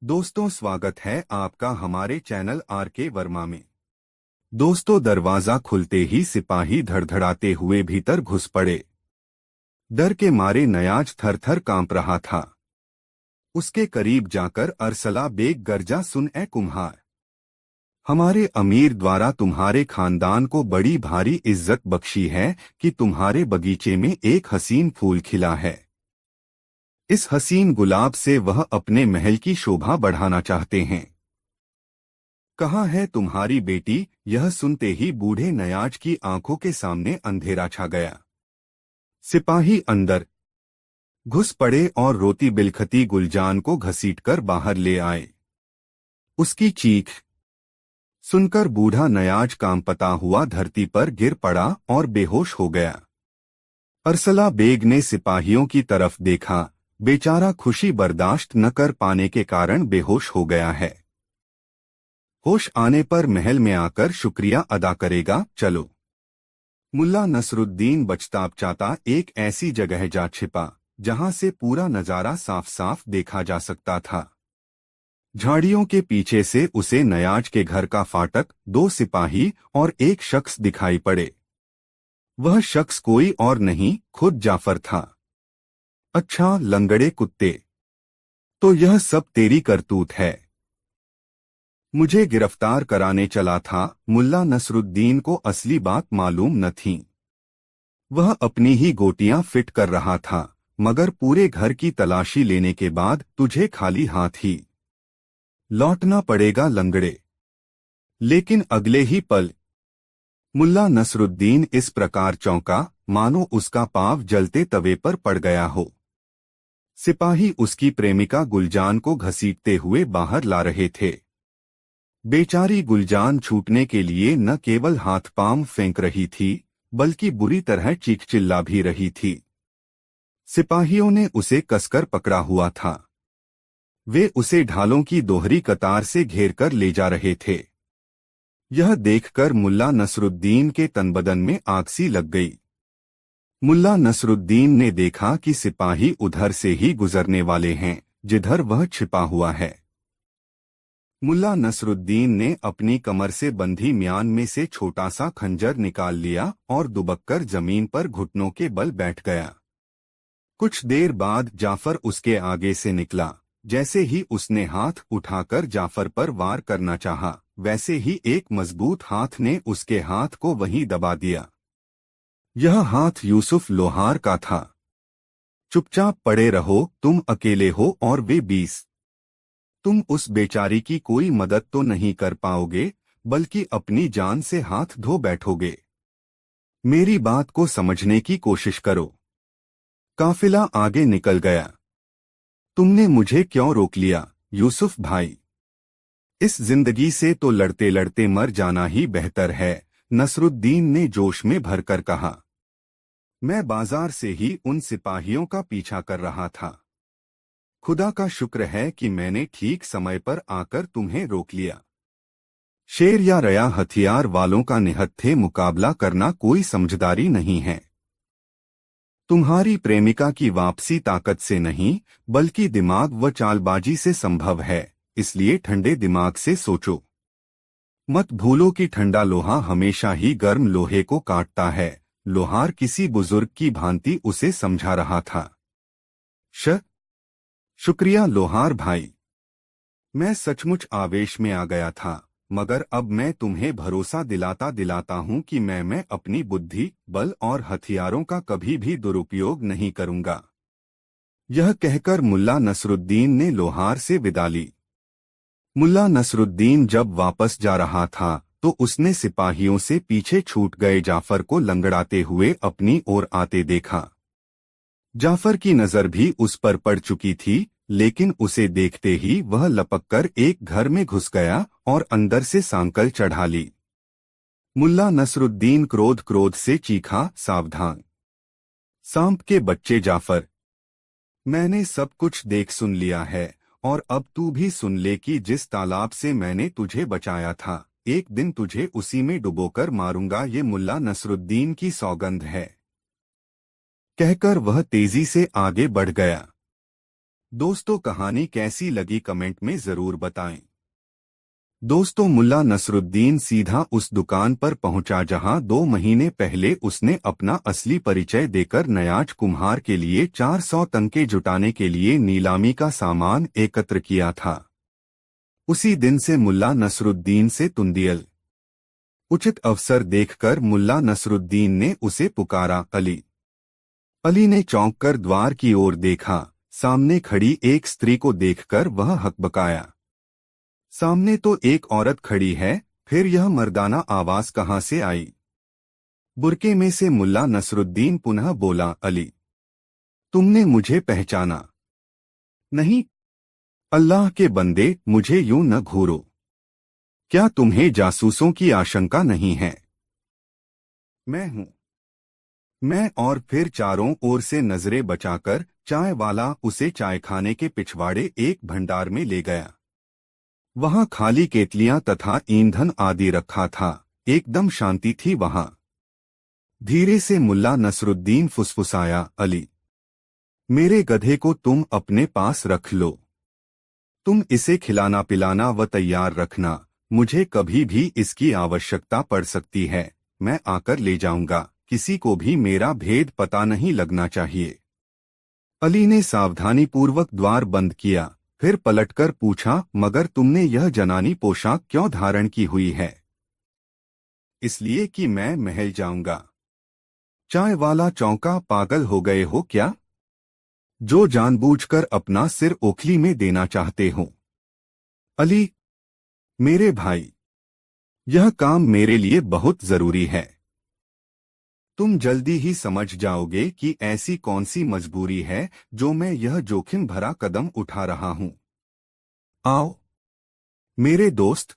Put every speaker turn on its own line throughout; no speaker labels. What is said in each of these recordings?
दोस्तों, स्वागत है आपका हमारे चैनल आर के वर्मा में। दोस्तों, दरवाजा खुलते ही सिपाही धड़धड़ाते हुए भीतर घुस पड़े। डर के मारे नयाज थर-थर कांप रहा था। उसके करीब जाकर अरसला बेग गर्जा, सुन ए कुम्हार, हमारे अमीर द्वारा तुम्हारे खानदान को बड़ी भारी इज्जत बख्शी है कि तुम्हारे बगीचे में एक हसीन फूल खिला है। इस हसीन गुलाब से वह अपने महल की शोभा बढ़ाना चाहते हैं। कहाँ है तुम्हारी बेटी? यह सुनते ही बूढ़े नयाज की आंखों के सामने अंधेरा छा गया। सिपाही अंदर घुस पड़े और रोती बिलखती गुलजान को घसीटकर बाहर ले आए। उसकी चीख सुनकर बूढ़ा नयाज कांपता हुआ धरती पर गिर पड़ा और बेहोश हो गया। अरसला बेग ने सिपाहियों की तरफ देखा। बेचारा खुशी बर्दाश्त न कर पाने के कारण बेहोश हो गया है। होश आने पर महल में आकर शुक्रिया अदा करेगा। चलो। मुल्ला नसरुद्दीन बचताबचाता एक ऐसी जगह जा छिपा जहां से पूरा नजारा साफ साफ देखा जा सकता था। झाड़ियों के पीछे से उसे नयाज के घर का फाटक, दो सिपाही और एक शख्स दिखाई पड़े। वह शख्स कोई और नहीं, खुद जाफर था। अच्छा लंगड़े कुत्ते, तो यह सब तेरी करतूत है? मुझे गिरफ्तार कराने चला था। मुल्ला नसरुद्दीन को असली बात मालूम न थी। वह अपनी ही गोटियां फिट कर रहा था, मगर पूरे घर की तलाशी लेने के बाद तुझे खाली हाथ ही लौटना पड़ेगा लंगड़े। लेकिन अगले ही पल मुल्ला नसरुद्दीन इस प्रकार चौंका मानो उसका पांव जलते तवे पर पड़ गया हो। सिपाही उसकी प्रेमिका गुलजान को घसीटते हुए बाहर ला रहे थे। बेचारी गुलजान छूटने के लिए न केवल हाथ पांव फेंक रही थी, बल्कि बुरी तरह चीख चिल्ला भी रही थी। सिपाहियों ने उसे कसकर पकड़ा हुआ था। वे उसे ढालों की दोहरी कतार से घेरकर ले जा रहे थे। यह देखकर मुल्ला नसरुद्दीन के तनबदन में आग सी लग गई। मुल्ला नसरुद्दीन ने देखा कि सिपाही उधर से ही गुजरने वाले हैं जिधर वह छिपा हुआ है। मुल्ला नसरुद्दीन ने अपनी कमर से बंधी म्यान में से छोटा सा खंजर निकाल लिया और दुबककर जमीन पर घुटनों के बल बैठ गया। कुछ देर बाद जाफर उसके आगे से निकला। जैसे ही उसने हाथ उठाकर जाफर पर वार करना चाहा, वैसे ही एक मजबूत हाथ ने उसके हाथ को वहीं दबा दिया। यह हाथ यूसुफ लोहार का था। चुपचाप पड़े रहो, तुम अकेले हो और वे 20। तुम उस बेचारी की कोई मदद तो नहीं कर पाओगे, बल्कि अपनी जान से हाथ धो बैठोगे। मेरी बात को समझने की कोशिश करो। काफिला आगे निकल गया। तुमने मुझे क्यों रोक लिया यूसुफ भाई? इस जिंदगी से तो लड़ते लड़ते मर जाना ही बेहतर है, नसरुद्दीन ने जोश में भरकर कहा। मैं बाजार से ही उन सिपाहियों का पीछा कर रहा था। खुदा का शुक्र है कि मैंने ठीक समय पर आकर तुम्हें रोक लिया। शेर या रया हथियार वालों का निहत्थे मुकाबला करना कोई समझदारी नहीं है। तुम्हारी प्रेमिका की वापसी ताकत से नहीं, बल्कि दिमाग व चालबाजी से संभव है, इसलिए ठंडे दिमाग से सोचो। मत भूलो कि ठंडा लोहा हमेशा ही गर्म लोहे को काटता है। लोहार किसी बुजुर्ग की भांति उसे समझा रहा था। शुक्रिया लोहार भाई। मैं सचमुच आवेश में आ गया था, मगर अब मैं तुम्हें भरोसा दिलाता दिलाता हूं कि मैं अपनी बुद्धि, बल और हथियारों का कभी भी दुरुपयोग नहीं करूंगा। यह कहकर मुल्ला नसरुद्दीन ने लोहार से विदा ली। मुल्ला नसरुद्दीन जब वापस जा रहा था तो उसने सिपाहियों से पीछे छूट गए जाफर को लंगड़ाते हुए अपनी ओर आते देखा। जाफर की नजर भी उस पर पड़ चुकी थी, लेकिन उसे देखते ही वह लपककर एक घर में घुस गया और अंदर से सांकल चढ़ा ली। मुल्ला नसरुद्दीन क्रोध से चीखा, सावधान सांप के बच्चे जाफर! मैंने सब कुछ देख सुन लिया है, और अब तू भी सुन ले कि जिस तालाब से मैंने तुझे बचाया था, एक दिन तुझे उसी में डुबोकर मारूंगा। ये मुल्ला नसरुद्दीन की सौगंध है। कहकर वह तेजी से आगे बढ़ गया। दोस्तों कहानी कैसी लगी कमेंट में जरूर बताएं। दोस्तों मुल्ला नसरुद्दीन सीधा उस दुकान पर पहुंचा जहां 2 महीने पहले उसने अपना असली परिचय देकर नयाज कुम्हार के लिए 400 तनके जुटाने के लिए नीलामी का सामान एकत्र किया था। उसी दिन से मुल्ला नसरुद्दीन से तुंदियल उचित अवसर देखकर मुल्ला नसरुद्दीन ने उसे पुकारा। अली। अली ने चौंक कर द्वार की ओर देखा। सामने खड़ी एक स्त्री को देखकर वह हकबकाया। सामने तो एक औरत खड़ी है, फिर यह मर्दाना आवाज कहां से आई? बुरके में से मुल्ला नसरुद्दीन पुनः बोला। अली, तुमने मुझे पहचाना नहीं? अल्लाह के बंदे, मुझे यूं न घूरो। क्या तुम्हें जासूसों की आशंका नहीं है? मैं हूं मैं। और फिर चारों ओर से नजरें बचाकर चाय वाला उसे चायखाने के पिछवाड़े एक भंडार में ले गया। वहां खाली केतलियां तथा ईंधन आदि रखा था। एकदम शांति थी वहां। धीरे से मुल्ला नसरुद्दीन फुसफुसाया। अली, मेरे गधे को तुम अपने पास रख लो। तुम इसे खिलाना पिलाना व तैयार रखना। मुझे कभी भी इसकी आवश्यकता पड़ सकती है। मैं आकर ले जाऊंगा। किसी को भी मेरा भेद पता नहीं लगना चाहिए। अली ने सावधानीपूर्वक द्वार बंद किया। फिर पलटकर पूछा, मगर तुमने यह जनानी पोशाक क्यों धारण की हुई है? इसलिए कि मैं महल जाऊंगा। चाय वाला चौंका। पागल हो गए हो क्या, जो जानबूझकर अपना सिर ओखली में देना चाहते हो? अली, मेरे भाई, यह काम मेरे लिए बहुत जरूरी है। तुम जल्दी ही समझ जाओगे कि ऐसी कौन सी मजबूरी है जो मैं यह जोखिम भरा कदम उठा रहा हूं। आओ मेरे दोस्त,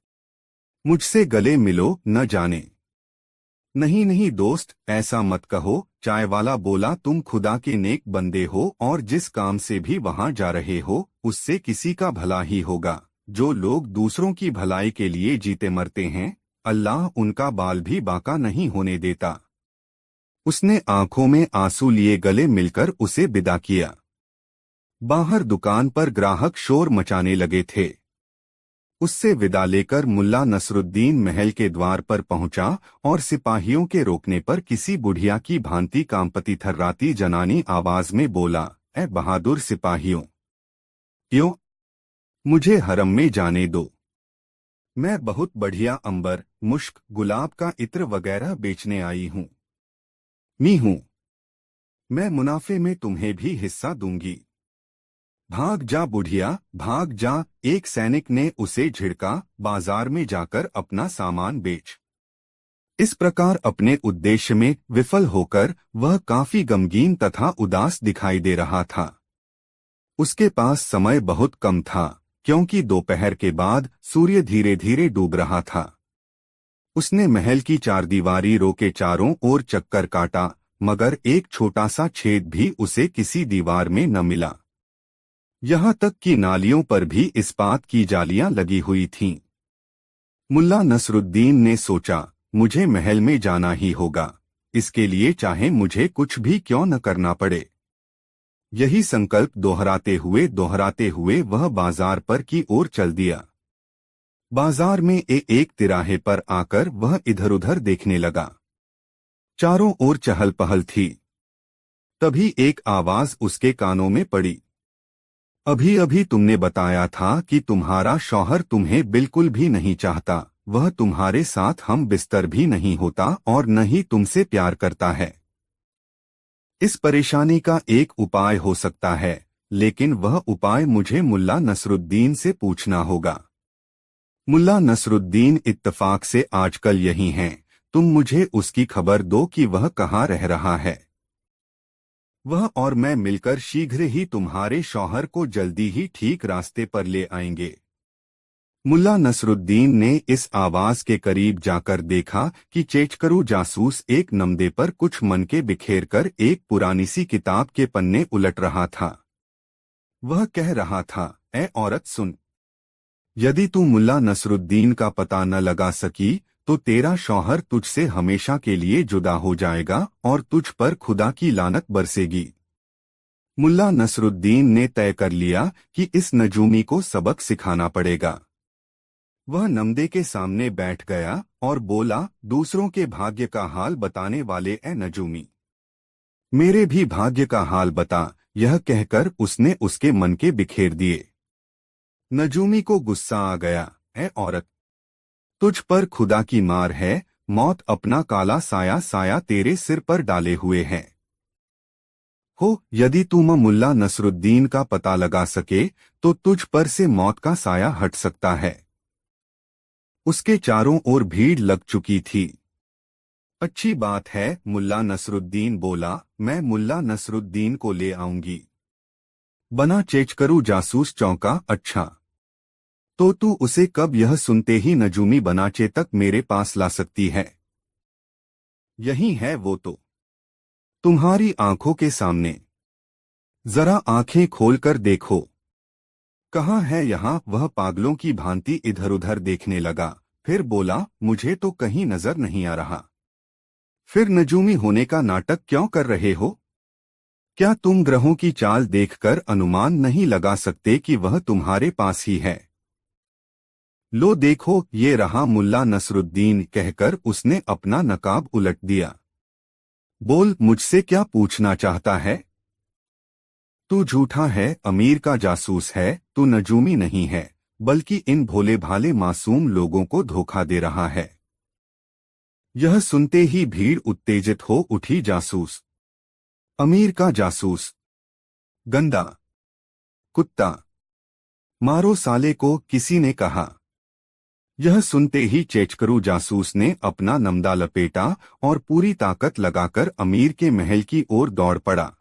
मुझसे गले मिलो। न जाने। नहीं नहीं दोस्त, ऐसा मत कहो, चाय वाला बोला। तुम खुदा के नेक बंदे हो और जिस काम से भी वहां जा रहे हो उससे किसी का भला ही होगा। जो लोग दूसरों की भलाई के लिए जीते मरते हैं, अल्लाह उनका बाल भी बाका नहीं होने देता। उसने आंखों में आंसू लिए गले मिलकर उसे विदा किया। बाहर दुकान पर ग्राहक शोर मचाने लगे थे। उससे विदा लेकर मुल्ला नसरुद्दीन महल के द्वार पर पहुंचा और सिपाहियों के रोकने पर किसी बुढ़िया की भांति कांपती थर्राती जनानी आवाज में बोला, ए बहादुर सिपाहियों, क्यों? मुझे हरम में जाने दो। मैं बहुत बढ़िया अंबर, मुश्क, गुलाब का इत्र वगैरह बेचने आई हूं। मैं मुनाफे में तुम्हें भी हिस्सा दूंगी। भाग जा बुढ़िया, भाग जा। एक सैनिक ने उसे झिड़का। बाजार में जाकर अपना सामान बेच। इस प्रकार अपने उद्देश्य में विफल होकर वह काफी गमगीन तथा उदास दिखाई दे रहा था। उसके पास समय बहुत कम था, क्योंकि दोपहर के बाद सूर्य धीरे धीरे डूब रहा था। उसने महल की चारदीवारी रो के चारों ओर चक्कर काटा, मगर एक छोटा सा छेद भी उसे किसी दीवार में न मिला। यहाँ तक कि नालियों पर भी इस्पात की जालियां लगी हुई थीं। मुल्ला नसरुद्दीन ने सोचा, मुझे महल में जाना ही होगा, इसके लिए चाहे मुझे कुछ भी क्यों न करना पड़े। यही संकल्प दोहराते हुए वह बाजार पर की ओर चल दिया। बाजार में एक तिराहे पर आकर वह इधर उधर देखने लगा। चारों ओर चहल पहल थी। तभी एक आवाज उसके कानों में पड़ी। अभी अभी तुमने बताया था कि तुम्हारा शौहर तुम्हें बिल्कुल भी नहीं चाहता, वह तुम्हारे साथ हम बिस्तर भी नहीं होता और न ही तुमसे प्यार करता है। इस परेशानी का एक उपाय हो सकता है, लेकिन वह उपाय मुझे मुल्ला नसरुद्दीन से पूछना होगा। मुल्ला नसरुद्दीन इत्तफाक से आजकल यहीं हैं। तुम मुझे उसकी खबर दो कि वह कहाँ रह रहा है। वह और मैं मिलकर शीघ्र ही तुम्हारे शौहर को जल्दी ही ठीक रास्ते पर ले आएंगे। मुल्ला नसरुद्दीन ने इस आवाज के करीब जाकर देखा कि चेचकरू जासूस एक नमदे पर कुछ मनके बिखेर कर एक पुरानी सी किताब के पन्ने उलट रहा था। वह कह रहा था, ए औरत सुन, यदि तू मुल्ला नसरुद्दीन का पता न लगा सकी तो तेरा शौहर तुझसे हमेशा के लिए जुदा हो जाएगा और तुझ पर खुदा की लानत बरसेगी। मुल्ला नसरुद्दीन ने तय कर लिया कि इस नजूमी को सबक सिखाना पड़ेगा। वह नमदे के सामने बैठ गया और बोला, दूसरों के भाग्य का हाल बताने वाले ए नजूमी, मेरे भी भाग्य का हाल बता। यह कहकर उसने उसके मन के बिखेर दिए। नजूमी को गुस्सा आ गया। ए औरत, तुझ पर खुदा की मार है, मौत अपना काला साया साया तेरे सिर पर डाले हुए है। यदि तुम मुल्ला नसरुद्दीन का पता लगा सके तो तुझ पर से मौत का साया हट सकता है। उसके चारों ओर भीड़ लग चुकी थी। अच्छी बात है, मुल्ला नसरुद्दीन बोला, मैं मुल्ला नसरुद्दीन को ले आऊंगी। बना चेचकरू जासूस चौंका, अच्छा तो तू उसे कब? यह सुनते ही नजूमी बनाचे तक मेरे पास ला सकती है। यही है वो तो, तुम्हारी आंखों के सामने। जरा आंखें खोलकर देखो, कहाँ है यहाँ? वह पागलों की भांति इधर उधर देखने लगा, फिर बोला, मुझे तो कहीं नजर नहीं आ रहा। फिर नजूमी होने का नाटक क्यों कर रहे हो? क्या तुम ग्रहों की चाल देखकर अनुमान नहीं लगा सकते कि वह तुम्हारे पास ही है? लो देखो, ये रहा मुल्ला नसरुद्दीन, कहकर उसने अपना नकाब उलट दिया। बोल, मुझसे क्या पूछना चाहता है? तू झूठा है, अमीर का जासूस है, तू नजूमी नहीं है, बल्कि इन भोले भाले मासूम लोगों को धोखा दे रहा है। यह सुनते ही भीड़ उत्तेजित हो उठी। जासूस, अमीर का जासूस, गंदा कुत्ता, मारो साले को, किसी ने कहा। यह सुनते ही चेचकरू जासूस ने अपना नमदा लपेटा और पूरी ताकत लगाकर अमीर के महल की ओर दौड़ पड़ा।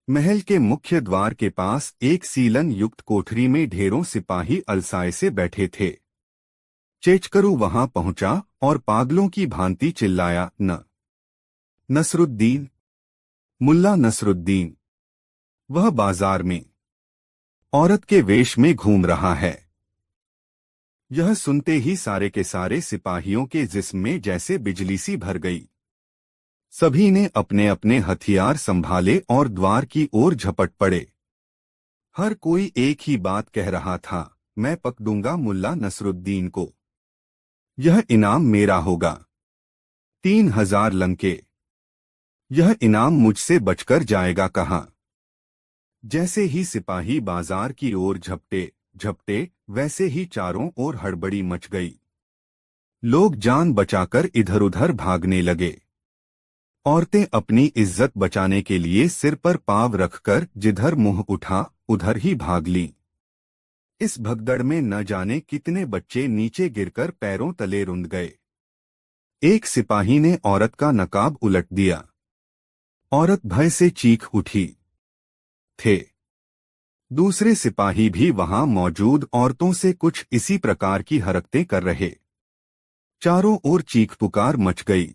महल के मुख्य द्वार के पास एक सीलन युक्त कोठरी में ढेरों सिपाही अलसाए से बैठे थे। चेचकरू वहां पहुंचा और पागलों की भांति चिल्लाया, नसरुद्दीन, मुल्ला नसरुद्दीन। वह बाजार में औरत के वेश में घूम रहा है। यह सुनते ही सारे के सारे सिपाहियों के जिस्म में जैसे बिजली सी भर गई। सभी ने अपने अपने हथियार संभाले और द्वार की ओर झपट पड़े। हर कोई एक ही बात कह रहा था, मैं पकड़ूंगा मुल्ला नसरुद्दीन को, यह इनाम मेरा होगा। 3000 लंके, यह इनाम मुझसे बचकर जाएगा कहाँ? जैसे ही सिपाही बाजार की ओर झपटे वैसे ही चारों ओर हड़बड़ी मच गई। लोग जान बचाकर इधर उधर भागने लगे। औरतें अपनी इज्जत बचाने के लिए सिर पर पाँव रखकर जिधर मुंह उठा उधर ही भाग लीं। इस भगदड़ में न जाने कितने बच्चे नीचे गिरकर पैरों तले रुंध गए। एक सिपाही ने औरत का नकाब उलट दिया। औरत भय से चीख उठी। दूसरे सिपाही भी वहां मौजूद औरतों से कुछ इसी प्रकार की हरकतें कर रहे। चारों ओर चीख पुकार मच गई।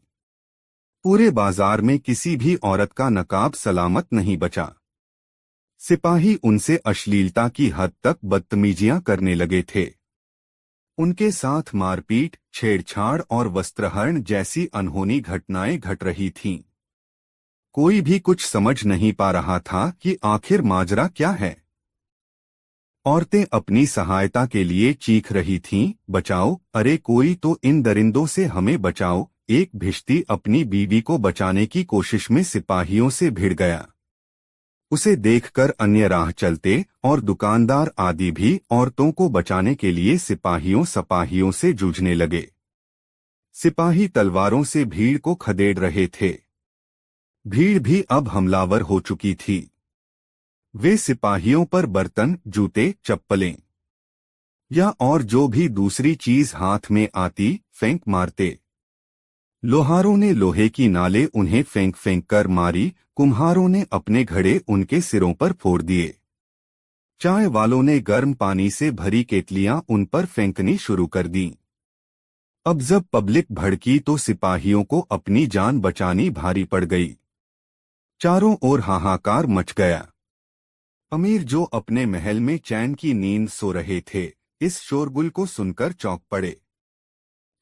पूरे बाजार में किसी भी औरत का नकाब सलामत नहीं बचा। सिपाही उनसे अश्लीलता की हद तक बदतमीजियां करने लगे थे। उनके साथ मारपीट, छेड़छाड़ और वस्त्रहरण जैसी अनहोनी घटनाएं घट रही थीं। कोई भी कुछ समझ नहीं पा रहा था कि आखिर माजरा क्या है। औरतें अपनी सहायता के लिए चीख रही थीं, बचाओ, अरे कोई तो इन दरिंदों से हमें बचाओ। एक भिश्ती अपनी बीवी को बचाने की कोशिश में सिपाहियों से भिड़ गया। उसे देखकर अन्य राह चलते और दुकानदार आदि भी औरतों को बचाने के लिए सिपाहियों से जूझने लगे। सिपाही तलवारों से भीड़ को खदेड़ रहे थे। भीड़ भी अब हमलावर हो चुकी थी। वे सिपाहियों पर बर्तन, जूते, चप्पलें या और जो भी दूसरी चीज हाथ में आती फेंक मारते। लोहारों ने लोहे की नाले उन्हें फेंक फेंक कर मारी। कुम्हारों ने अपने घड़े उनके सिरों पर फोड़ दिए। चाय वालों ने गर्म पानी से भरी केतलियां उन पर फेंकनी शुरू कर दी। अब जब पब्लिक भड़की तो सिपाहियों को अपनी जान बचानी भारी पड़ गई। चारों ओर हाहाकार मच गया। अमीर जो अपने महल में चैन की नींद सो रहे थे, इस शोरगुल को सुनकर चौंक पड़े।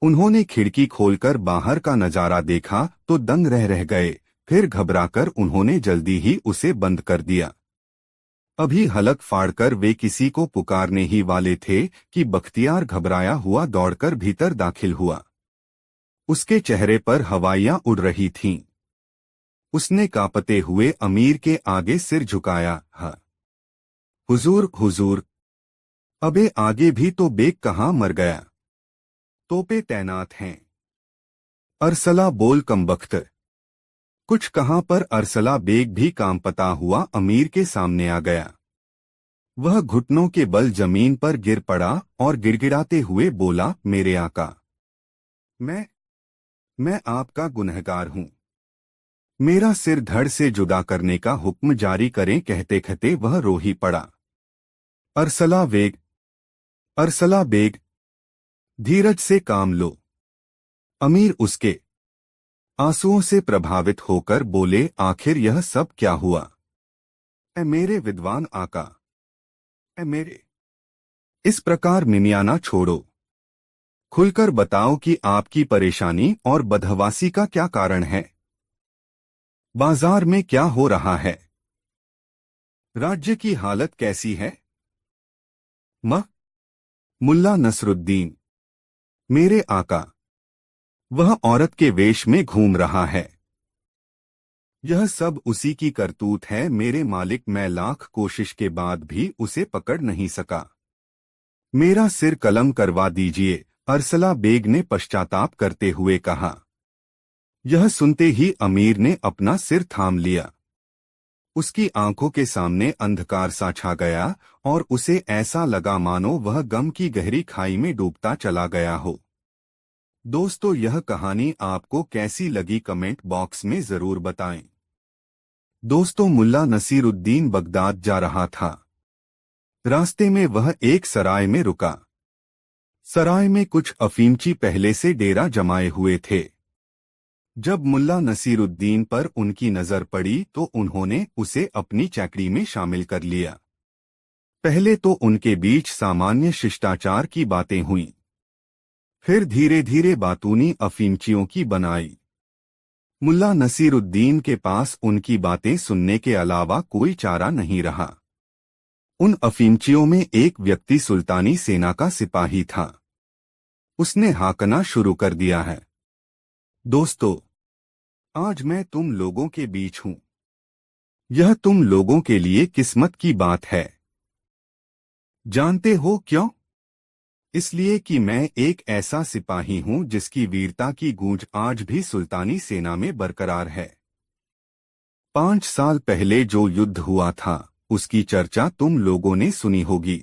उन्होंने खिड़की खोलकर बाहर का नजारा देखा तो दंग रह गए। फिर घबराकर उन्होंने जल्दी ही उसे बंद कर दिया। अभी हलक फाड़कर वे किसी को पुकारने ही वाले थे कि बख्तियार घबराया हुआ दौड़कर भीतर दाखिल हुआ। उसके चेहरे पर हवाइयां उड़ रही थीं। उसने कांपते हुए अमीर के आगे सिर झुकाया। हाँ हुजूर हुजूर। अबे आगे भी तो बेग कहाँ मर गया? तोपे तैनात हैं। अरसला बोल कमबख्त। कुछ कहाँ पर अरसला बेग भी काम पता हुआ अमीर के सामने आ गया। वह घुटनों के बल जमीन पर गिर पड़ा और गिड़गिड़ाते हुए बोला, मेरे आका, मैं आपका गुनहगार हूं। मेरा सिर धड़ से जुदा करने का हुक्म जारी करें। कहते कहते वह रो ही पड़ा। अरसला बेग, अरसला बेग, धीरज से काम लो। अमीर उसके आंसुओं से प्रभावित होकर बोले, आखिर यह सब क्या हुआ? ए मेरे विद्वान आका, ए मेरे, इस प्रकार मिमियाना छोड़ो। खुलकर बताओ कि आपकी परेशानी और बदहवासी का क्या कारण है। बाजार में क्या हो रहा है? राज्य की हालत कैसी है? मुल्ला नसरुद्दीन, मेरे आका, वह औरत के वेश में घूम रहा है। यह सब उसी की करतूत है मेरे मालिक। मैं लाख कोशिश के बाद भी उसे पकड़ नहीं सका। मेरा सिर कलम करवा दीजिए, अरसला बेग ने पश्चाताप करते हुए कहा। यह सुनते ही अमीर ने अपना सिर थाम लिया। उसकी आंखों के सामने अंधकार सा छा गया और उसे ऐसा लगा मानो वह गम की गहरी खाई में डूबता चला गया हो। दोस्तों, यह कहानी आपको कैसी लगी कमेंट बॉक्स में जरूर बताएं। दोस्तों, मुल्ला नसीरुद्दीन बगदाद जा रहा था। रास्ते में वह एक सराय में रुका। सराय में कुछ अफीमची पहले से डेरा जमाए हुए थे। जब मुल्ला नसीरुद्दीन पर उनकी नजर पड़ी तो उन्होंने उसे अपनी चैकड़ी में शामिल कर लिया। पहले तो उनके बीच सामान्य शिष्टाचार की बातें हुईं। फिर धीरे धीरे बातूनी अफीमचियों की बनाई। मुल्ला नसीरुद्दीन के पास उनकी बातें सुनने के अलावा कोई चारा नहीं रहा। उन अफीमचियों में एक व्यक्ति सुल्तानी सेना का सिपाही था। उसने हाकना शुरू कर दिया है। दोस्तों, आज मैं तुम लोगों के बीच हूं। यह तुम लोगों के लिए किस्मत की बात है। जानते हो क्यों? इसलिए कि मैं एक ऐसा सिपाही हूं जिसकी वीरता की गूंज आज भी सुल्तानी सेना में बरकरार है। 5 साल पहले जो युद्ध हुआ था उसकी चर्चा तुम लोगों ने सुनी होगी।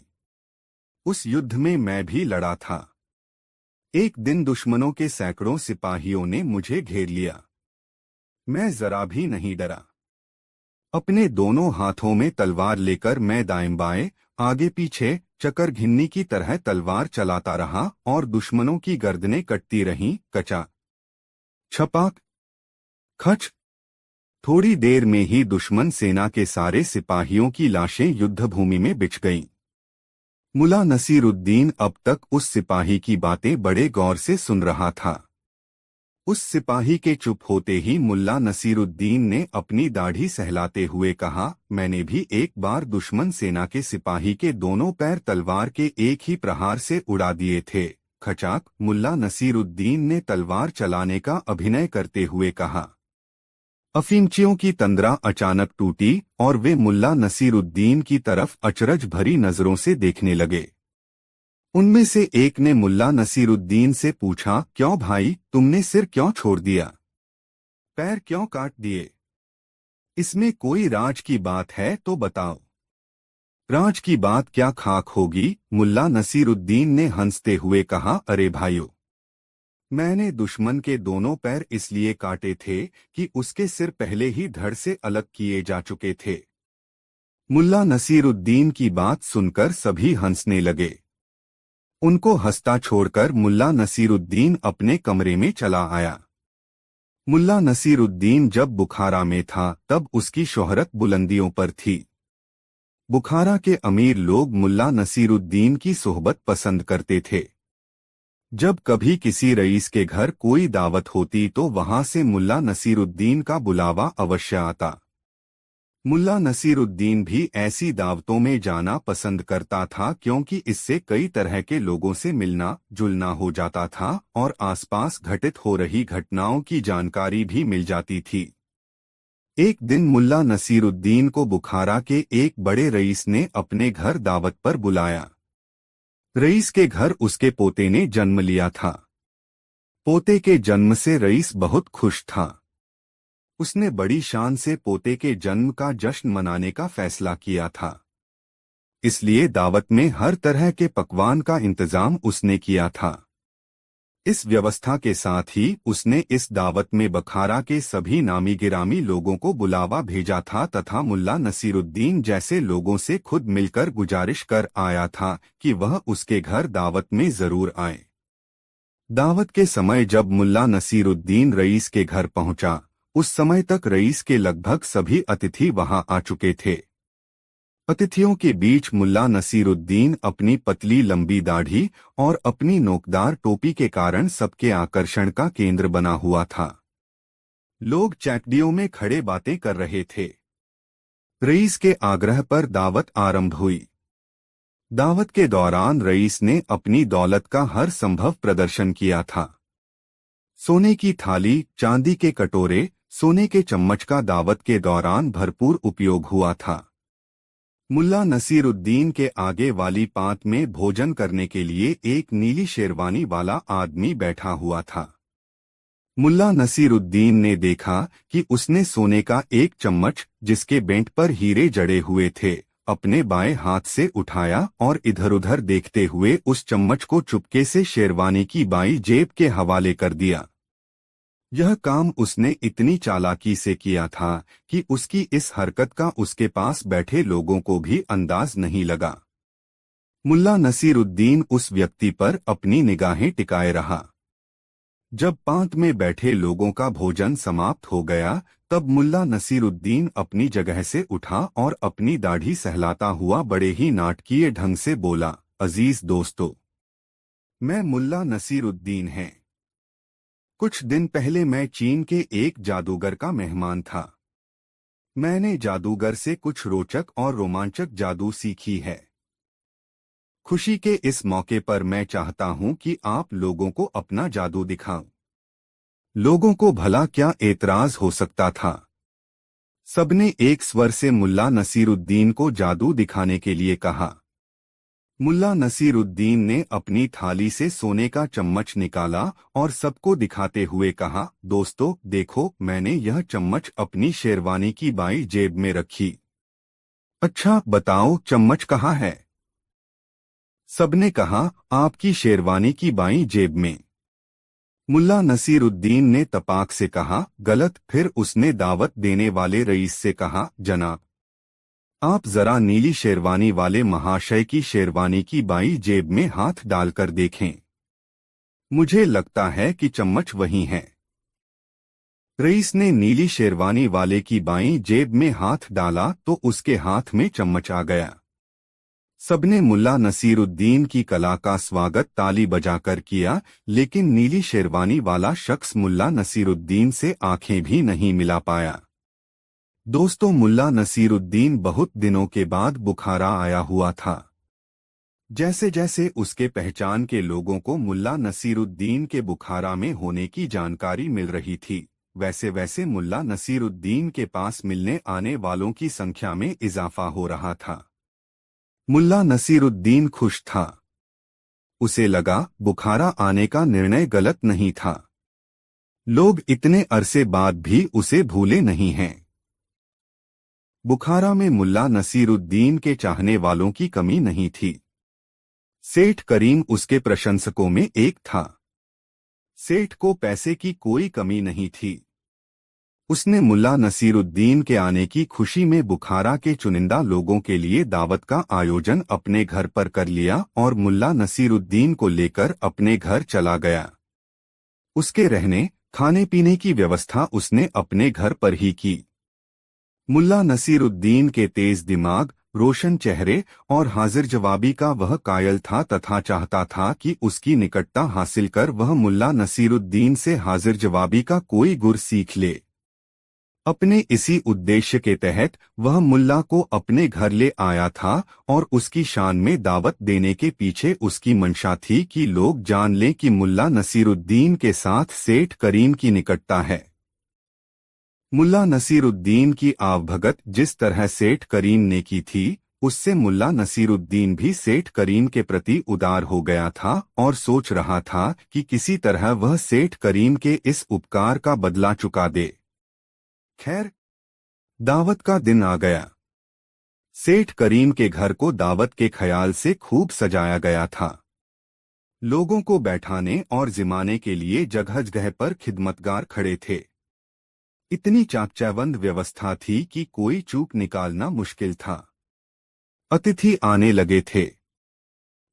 उस युद्ध में मैं भी लड़ा था। एक दिन दुश्मनों के सैकड़ों सिपाहियों ने मुझे घेर लिया। मैं जरा भी नहीं डरा। अपने दोनों हाथों में तलवार लेकर मैं दाएं बाएं, आगे पीछे चकर घिन्नी की तरह तलवार चलाता रहा और दुश्मनों की गर्दनें कटती रहीं। कचा छपाक खच। थोड़ी देर में ही दुश्मन सेना के सारे सिपाहियों की लाशें युद्धभूमि में बिछ गईं। मुल्ला नसीरुद्दीन अब तक उस सिपाही की बातें बड़े गौर से सुन रहा था। उस सिपाही के चुप होते ही मुल्ला नसीरुद्दीन ने अपनी दाढ़ी सहलाते हुए कहा, मैंने भी एक बार दुश्मन सेना के सिपाही के दोनों पैर तलवार के एक ही प्रहार से उड़ा दिए थे। खचाक। मुल्ला नसीरुद्दीन ने तलवार चलाने का अभिनय करते हुए कहा। अफीमचियों की तंद्रा अचानक टूटी और वे मुल्ला नसीरुद्दीन की तरफ अचरज भरी नजरों से देखने लगे। उनमें से एक ने मुल्ला नसीरुद्दीन से पूछा, क्यों भाई, तुमने सिर क्यों छोड़ दिया? पैर क्यों काट दिए? इसमें कोई राज की बात है तो बताओ। राज की बात क्या खाक होगी, मुल्ला नसीरुद्दीन ने हंसते हुए कहा। अरे भाइयों, मैंने दुश्मन के दोनों पैर इसलिए काटे थे कि उसके सिर पहले ही धड़ से अलग किए जा चुके थे। मुल्ला नसीरुद्दीन की बात सुनकर सभी हंसने लगे। उनको हंसता छोड़कर मुल्ला नसीरुद्दीन अपने कमरे में चला आया। मुल्ला नसीरुद्दीन जब बुखारा में था तब उसकी शोहरत बुलंदियों पर थी। बुखारा के अमीर लोग मुल्ला नसीरुद्दीन की सोहबत पसंद करते थे। जब कभी किसी रईस के घर कोई दावत होती तो वहां से मुल्ला नसीरुद्दीन का बुलावा अवश्य आता। मुल्ला नसीरुद्दीन भी ऐसी दावतों में जाना पसंद करता था क्योंकि इससे कई तरह के लोगों से मिलना जुलना हो जाता था और आसपास घटित हो रही घटनाओं की जानकारी भी मिल जाती थी। एक दिन मुल्ला नसीरुद्दीन को बुखारा के एक बड़े रईस ने अपने घर दावत पर बुलाया। रईस के घर उसके पोते ने जन्म लिया था। पोते के जन्म से रईस बहुत खुश था। उसने बड़ी शान से पोते के जन्म का जश्न मनाने का फैसला किया था। इसलिए दावत में हर तरह के पकवान का इंतजाम उसने किया था। इस व्यवस्था के साथ ही उसने इस दावत में बखारा के सभी नामी गिरामी लोगों को बुलावा भेजा था तथा मुल्ला नसीरुद्दीन जैसे लोगों से खुद मिलकर गुजारिश कर आया था कि वह उसके घर दावत में जरूर आए। दावत के समय जब मुल्ला नसीरुद्दीन रईस के घर पहुंचा, उस समय तक रईस के लगभग सभी अतिथि वहां आ चुके थे। अतिथियों के बीच मुल्ला नसीरुद्दीन अपनी पतली लंबी दाढ़ी और अपनी नोकदार टोपी के कारण सबके आकर्षण का केंद्र बना हुआ था। लोग चैकडियों में खड़े बातें कर रहे थे। रईस के आग्रह पर दावत आरंभ हुई। दावत के दौरान रईस ने अपनी दौलत का हर संभव प्रदर्शन किया था। सोने की थाली, चांदी के कटोरे, सोने के चम्मच का दावत के दौरान भरपूर उपयोग हुआ था। मुल्ला नसीरुद्दीन के आगे वाली पांत में भोजन करने के लिए एक नीली शेरवानी वाला आदमी बैठा हुआ था। मुल्ला नसीरुद्दीन ने देखा कि उसने सोने का एक चम्मच, जिसके बेंट पर हीरे जड़े हुए थे, अपने बाएं हाथ से उठाया और इधर-उधर देखते हुए उस चम्मच को चुपके से शेरवानी की बाईं जेब के हवाले कर दिया। यह काम उसने इतनी चालाकी से किया था कि उसकी इस हरकत का उसके पास बैठे लोगों को भी अंदाज नहीं लगा। मुल्ला नसीरुद्दीन उस व्यक्ति पर अपनी निगाहें टिकाए रहा। जब पांत में बैठे लोगों का भोजन समाप्त हो गया, तब मुल्ला नसीरुद्दीन अपनी जगह से उठा और अपनी दाढ़ी सहलाता हुआ बड़े ही नाटकीय ढंग से बोला, अजीज दोस्तों, मैं मुल्ला नसीरुद्दीन हैं। कुछ दिन पहले मैं चीन के एक जादूगर का मेहमान था। मैंने जादूगर से कुछ रोचक और रोमांचक जादू सीखी है। खुशी के इस मौके पर मैं चाहता हूं कि आप लोगों को अपना जादू दिखाऊं। लोगों को भला क्या एतराज हो सकता था। सबने एक स्वर से मुल्ला नसीरुद्दीन को जादू दिखाने के लिए कहा। मुल्ला नसीरुद्दीन ने अपनी थाली से सोने का चम्मच निकाला और सबको दिखाते हुए कहा, दोस्तों देखो, मैंने यह चम्मच अपनी शेरवानी की बाईं जेब में रखी। अच्छा बताओ, चम्मच कहाँ है? सबने कहा, आपकी शेरवानी की बाईं जेब में। मुल्ला नसीरुद्दीन ने तपाक से कहा, गलत। फिर उसने दावत देने वाले रईस से कहा, जनाब, आप जरा नीली शेरवानी वाले महाशय की शेरवानी की बाईं जेब में हाथ डालकर देखें। मुझे लगता है कि चम्मच वही है। रईस ने नीली शेरवानी वाले की बाईं जेब में हाथ डाला तो उसके हाथ में चम्मच आ गया। सबने मुल्ला नसीरुद्दीन की कला का स्वागत ताली बजाकर किया, लेकिन नीली शेरवानी वाला शख्स मुल्ला नसीरुद्दीन से आंखें भी नहीं मिला पाया। दोस्तों, मुल्ला नसीरुद्दीन बहुत दिनों के बाद बुखारा आया हुआ था। जैसे जैसे उसके पहचान के लोगों को मुल्ला नसीरुद्दीन के बुखारा में होने की जानकारी मिल रही थी, वैसे वैसे मुल्ला नसीरुद्दीन के पास मिलने आने वालों की संख्या में इजाफा हो रहा था। मुल्ला नसीरुद्दीन खुश था। उसे लगा बुखारा आने का निर्णय गलत नहीं था। लोग इतने अरसे बाद भी उसे भूले नहीं हैं। बुखारा में मुल्ला नसीरुद्दीन के चाहने वालों की कमी नहीं थी। सेठ करीम उसके प्रशंसकों में एक था। सेठ को पैसे की कोई कमी नहीं थी। उसने मुल्ला नसीरुद्दीन के आने की खुशी में बुखारा के चुनिंदा लोगों के लिए दावत का आयोजन अपने घर पर कर लिया और मुल्ला नसीरुद्दीन को लेकर अपने घर चला गया। उसके रहने खाने पीने की व्यवस्था उसने अपने घर पर ही की। मुल्ला नसीरुद्दीन के तेज दिमाग, रोशन चेहरे और हाजिर जवाबी का वह कायल था तथा चाहता था कि उसकी निकटता हासिल कर वह मुल्ला नसीरुद्दीन से हाजिर जवाबी का कोई गुर सीख ले। अपने इसी उद्देश्य के तहत वह मुल्ला को अपने घर ले आया था और उसकी शान में दावत देने के पीछे उसकी मंशा थी कि लोग जान लें कि मुल्ला नसीरुद्दीन के साथ सेठ करीम की निकटता है। मुल्ला नसीरुद्दीन की आवभगत जिस तरह सेठ करीम ने की थी, उससे मुल्ला नसीरुद्दीन भी सेठ करीम के प्रति उदार हो गया था और सोच रहा था कि किसी तरह वह सेठ करीम के इस उपकार का बदला चुका दे। खैर, दावत का दिन आ गया। सेठ करीम के घर को दावत के ख्याल से खूब सजाया गया था। लोगों को बैठाने और जिमाने के लिए जगह जगह पर खिदमतगार खड़े थे। इतनी चाकचौबंद व्यवस्था थी कि कोई चूक निकालना मुश्किल था। अतिथि आने लगे थे।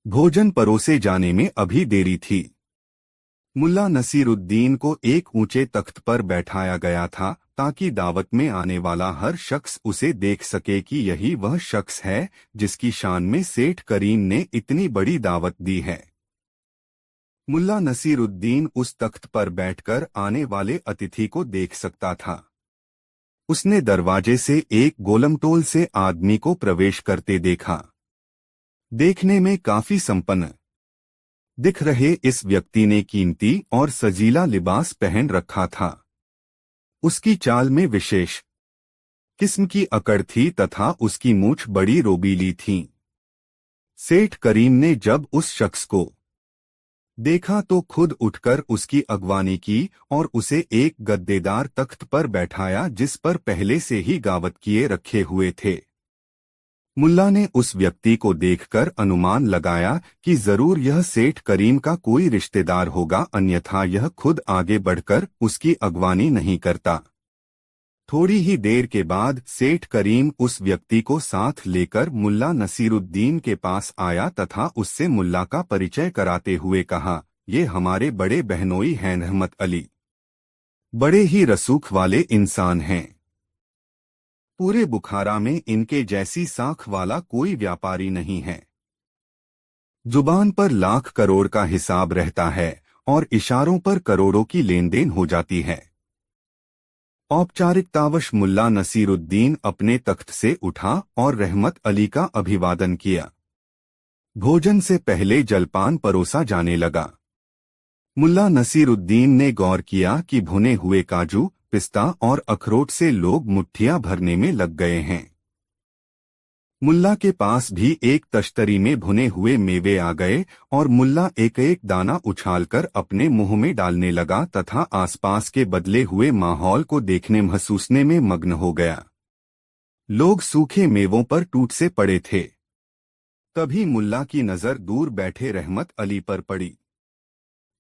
भोजन परोसे जाने में अभी देरी थी। मुल्ला नसीरुद्दीन को एक ऊंचे तख्त पर बैठाया गया था ताकि दावत में आने वाला हर शख्स उसे देख सके कि यही वह शख्स है जिसकी शान में सेठ करीम ने इतनी बड़ी दावत दी है। मुल्ला नसीरुद्दीन उस तख्त पर बैठकर आने वाले अतिथि को देख सकता था। उसने दरवाजे से एक गोलमटोल से आदमी को प्रवेश करते देखा। देखने में काफी संपन्न दिख रहे इस व्यक्ति ने कीमती और सजीला लिबास पहन रखा था। उसकी चाल में विशेष किस्म की अकड़ थी तथा उसकी मूछ बड़ी रोबीली थी। सेठ करीम ने जब उस शख्स को देखा तो खुद उठकर उसकी अगवानी की और उसे एक गद्देदार तख्त पर बैठाया जिस पर पहले से ही गावत किए रखे हुए थे। मुल्ला ने उस व्यक्ति को देखकर अनुमान लगाया कि जरूर यह सेठ करीम का कोई रिश्तेदार होगा, अन्यथा यह खुद आगे बढ़कर उसकी अगवानी नहीं करता। थोड़ी ही देर के बाद सेठ करीम उस व्यक्ति को साथ लेकर मुल्ला नसीरुद्दीन के पास आया तथा उससे मुल्ला का परिचय कराते हुए कहा, ये हमारे बड़े बहनोई हैं रहमत अली। बड़े ही रसूख वाले इंसान हैं। पूरे बुखारा में इनके जैसी साख वाला कोई व्यापारी नहीं है। जुबान पर लाख करोड़ का हिसाब रहता है और इशारों पर करोड़ों की लेन देन हो जाती है। औपचारिकतावश मुल्ला नसीरुद्दीन अपने तख्त से उठा और रहमत अली का अभिवादन किया। भोजन से पहले जलपान परोसा जाने लगा। मुल्ला नसीरुद्दीन ने गौर किया कि भुने हुए काजू, पिस्ता और अखरोट से लोग मुट्ठियां भरने में लग गए हैं। मुल्ला के पास भी एक तश्तरी में भुने हुए मेवे आ गए और मुल्ला एक एक दाना उछालकर अपने मुंह में डालने लगा तथा आसपास के बदले हुए माहौल को देखने महसूसने में मग्न हो गया। लोग सूखे मेवों पर टूट से पड़े थे। तभी मुल्ला की नजर दूर बैठे रहमत अली पर पड़ी।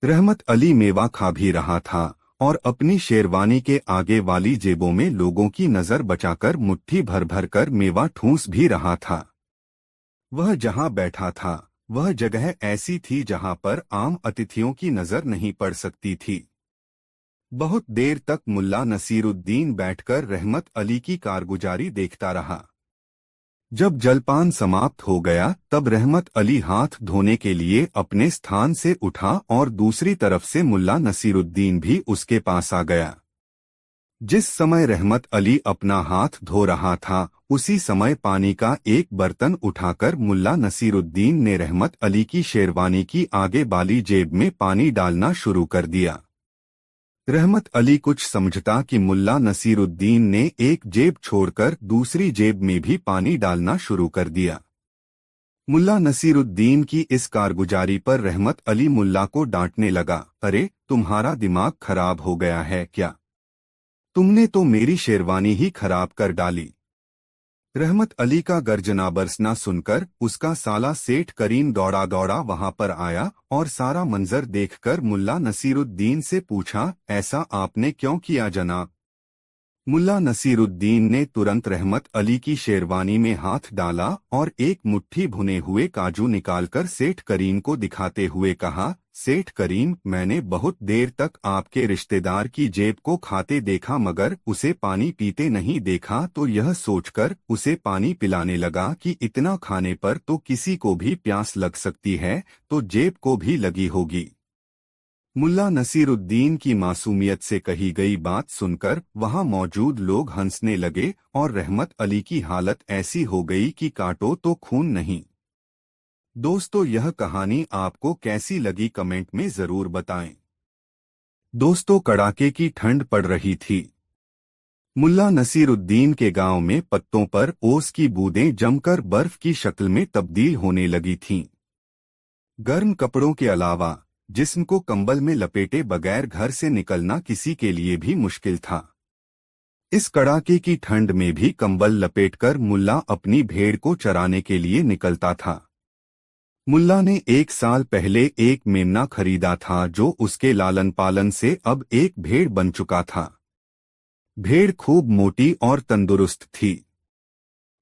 रहमत अली मेवा खा भी रहा था और अपनी शेरवानी के आगे वाली जेबों में लोगों की नजर बचाकर मुट्ठी भर भर कर मेवा ठूंस भी रहा था। वह जहां बैठा था वह जगह ऐसी थी जहां पर आम अतिथियों की नजर नहीं पड़ सकती थी। बहुत देर तक मुल्ला नसीरुद्दीन बैठकर रहमत अली की कारगुजारी देखता रहा। जब जलपान समाप्त हो गया तब रहमत अली हाथ धोने के लिए अपने स्थान से उठा और दूसरी तरफ से मुल्ला नसीरुद्दीन भी उसके पास आ गया। जिस समय रहमत अली अपना हाथ धो रहा था उसी समय पानी का एक बर्तन उठाकर मुल्ला नसीरुद्दीन ने रहमत अली की शेरवानी की आगे वाली जेब में पानी डालना शुरू कर दिया। रहमत अली कुछ समझता कि मुल्ला नसीरुद्दीन ने एक जेब छोड़कर दूसरी जेब में भी पानी डालना शुरू कर दिया। मुल्ला नसीरुद्दीन की इस कारगुजारी पर रहमत अली मुल्ला को डांटने लगा, अरे तुम्हारा दिमाग खराब हो गया है क्या? तुमने तो मेरी शेरवानी ही खराब कर डाली। रहमत अली का गर्जना बरसना सुनकर उसका साला सेठ करीम दौड़ा दौड़ा वहां पर आया और सारा मंजर देखकर मुल्ला नसीरुद्दीन से पूछा, ऐसा आपने क्यों किया जनाब? मुल्ला नसीरुद्दीन ने तुरंत रहमत अली की शेरवानी में हाथ डाला और एक मुट्ठी भुने हुए काजू निकालकर सेठ करीम को दिखाते हुए कहा, सेठ करीम, मैंने बहुत देर तक आपके रिश्तेदार की जेब को खाते देखा मगर उसे पानी पीते नहीं देखा, तो यह सोचकर उसे पानी पिलाने लगा कि इतना खाने पर तो किसी को भी प्यास लग सकती है, तो जेब को भी लगी होगी। मुल्ला नसीरुद्दीन की मासूमियत से कही गई बात सुनकर वहां मौजूद लोग हंसने लगे और रहमत अली की हालत ऐसी हो गई कि काटो तो खून नहीं। दोस्तों, यह कहानी आपको कैसी लगी कमेंट में जरूर बताएं। दोस्तों, कड़ाके की ठंड पड़ रही थी। मुल्ला नसीरुद्दीन के गांव में पत्तों पर ओस की बूंदें जमकर बर्फ की शक्ल में तब्दील होने लगी थीं। गर्म कपड़ों के अलावा जिस्म को कंबल में लपेटे बगैर घर से निकलना किसी के लिए भी मुश्किल था। इस कड़ाके की ठंड में भी कंबल लपेटकर मुल्ला अपनी भेड़ को चराने के लिए निकलता था। मुल्ला ने 1 साल पहले एक मेमना खरीदा था जो उसके लालन पालन से अब एक भेड़ बन चुका था। भेड़ खूब मोटी और तंदुरुस्त थी।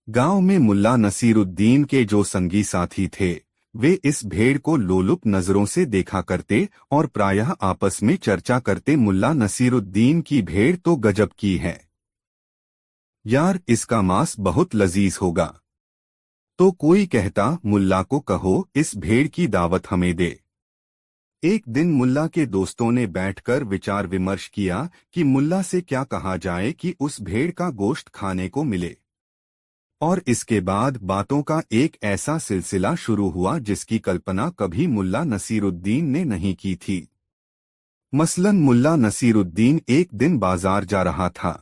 गांव में मुल्ला नसीरुद्दीन के जो संगी साथी थे वे इस भेड़ को लोलुप नजरों से देखा करते और प्रायः आपस में चर्चा करते, मुल्ला नसीरुद्दीन की भेड़ तो गजब की है यार, इसका मांस बहुत लजीज होगा। तो कोई कहता, मुल्ला को कहो इस भेड़ की दावत हमें दे। एक दिन मुल्ला के दोस्तों ने बैठकर विचार विमर्श किया कि मुल्ला से क्या कहा जाए कि उस भेड़ का गोश्त खाने को मिले। और इसके बाद बातों का एक ऐसा सिलसिला शुरू हुआ जिसकी कल्पना कभी मुल्ला नसीरुद्दीन ने नहीं की थी। मसलन मुल्ला नसीरुद्दीन एक दिन बाजार जा रहा था।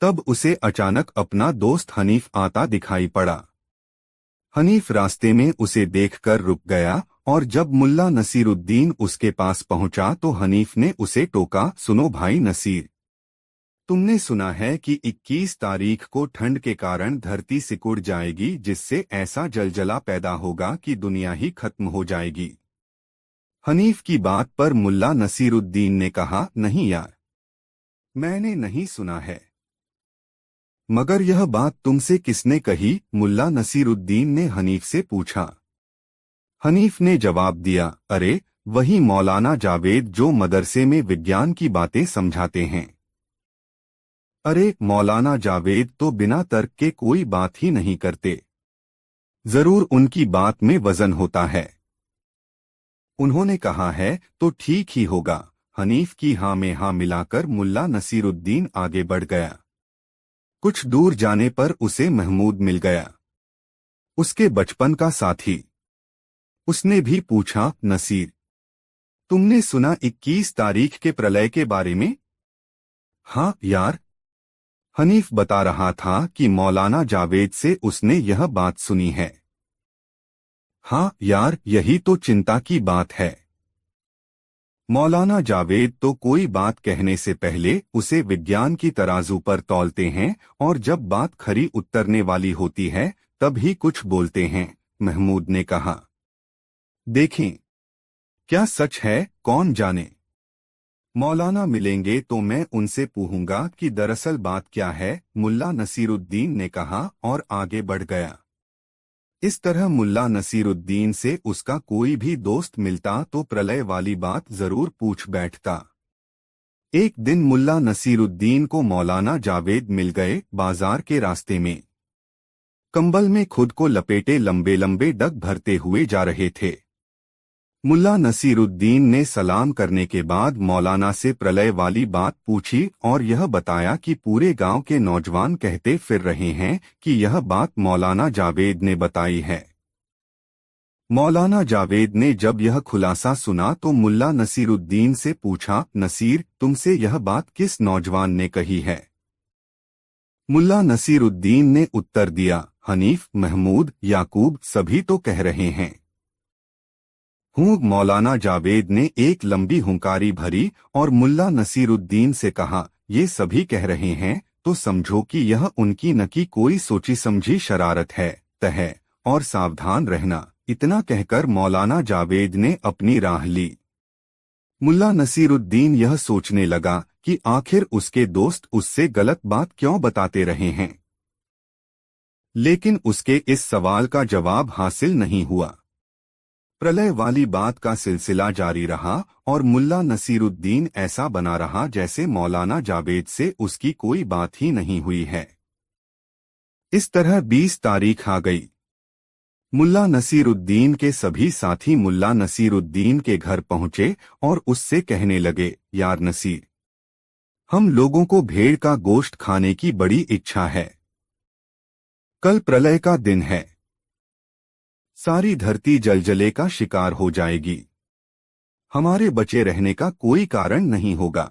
तब उसे अचानक अपना दोस्त हनीफ आता दिखाई पड़ा। हनीफ रास्ते में उसे देखकर रुक गया और जब मुल्ला नसीरुद्दीन उसके पास पहुंचा तो हनीफ ने उसे टोका, सुनो भाई नसीर, तुमने सुना है कि 21 तारीख को ठंड के कारण धरती सिकुड़ जाएगी, जिससे ऐसा जलजला पैदा होगा कि दुनिया ही खत्म हो जाएगी। हनीफ की बात पर मुल्ला नसीरुद्दीन ने कहा, नहीं यार, मैंने नहीं सुना है। मगर यह बात तुमसे किसने कही? मुल्ला नसीरुद्दीन ने हनीफ से पूछा। हनीफ ने जवाब दिया, अरे वही मौलाना जावेद जो मदरसे में विज्ञान की बातें समझाते हैं। अरे मौलाना जावेद तो बिना तर्क के कोई बात ही नहीं करते, जरूर उनकी बात में वजन होता है। उन्होंने कहा है तो ठीक ही होगा। हनीफ की हाँ में हाँ मिलाकर मुल्ला नसीरुद्दीन आगे बढ़ गया। कुछ दूर जाने पर उसे महमूद मिल गया, उसके बचपन का साथी। उसने भी पूछा, नसीर, तुमने सुना 21 तारीख के प्रलय के बारे में? हाँ यार, हनीफ बता रहा था कि मौलाना जावेद से उसने यह बात सुनी है। हाँ यार, यही तो चिंता की बात है। मौलाना जावेद तो कोई बात कहने से पहले उसे विज्ञान की तराजू पर तौलते हैं और जब बात खरी उतरने वाली होती है तब ही कुछ बोलते हैं। महमूद ने कहा, देखें क्या सच है, कौन जाने। मौलाना मिलेंगे तो मैं उनसे पूछूंगा कि दरअसल बात क्या है, मुल्ला नसीरुद्दीन ने कहा और आगे बढ़ गया। इस तरह मुल्ला नसीरुद्दीन से उसका कोई भी दोस्त मिलता तो प्रलय वाली बात जरूर पूछ बैठता। एक दिन मुल्ला नसीरुद्दीन को मौलाना जावेद मिल गए बाजार के रास्ते में। कंबल में खुद को लपेटे लंबे लंबे डग भरते हुए जा रहे थे। मुल्ला नसीरुद्दीन ने सलाम करने के बाद मौलाना से प्रलय वाली बात पूछी और यह बताया कि पूरे गांव के नौजवान कहते फिर रहे हैं कि यह बात मौलाना जावेद ने बताई है। मौलाना जावेद ने जब यह खुलासा सुना तो मुल्ला नसीरुद्दीन से पूछा, नसीर, तुमसे यह बात किस नौजवान ने कही है? मुल्ला नसीरुद्दीन ने उत्तर दिया, हनीफ, महमूद, याकूब सभी तो कह रहे हैं। मौलाना जावेद ने एक लंबी हुंकारी भरी और मुल्ला नसीरुद्दीन से कहा, ये सभी कह रहे हैं तो समझो कि यह उनकी न की कोई सोची समझी शरारत है, तय और सावधान रहना। इतना कहकर मौलाना जावेद ने अपनी राह ली। मुल्ला नसीरुद्दीन यह सोचने लगा कि आखिर उसके दोस्त उससे गलत बात क्यों बताते रहे हैं, लेकिन उसके इस सवाल का जवाब हासिल नहीं हुआ। प्रलय वाली बात का सिलसिला जारी रहा और मुल्ला नसीरुद्दीन ऐसा बना रहा जैसे मौलाना जावेद से उसकी कोई बात ही नहीं हुई है। इस तरह 20 तारीख आ गई। मुल्ला नसीरुद्दीन के सभी साथी मुल्ला नसीरुद्दीन के घर पहुंचे और उससे कहने लगे, यार नसीर, हम लोगों को भेड़ का गोश्त खाने की बड़ी इच्छा है। कल प्रलय का दिन है। सारी धरती जलजले का शिकार हो जाएगी। हमारे बचे रहने का कोई कारण नहीं होगा।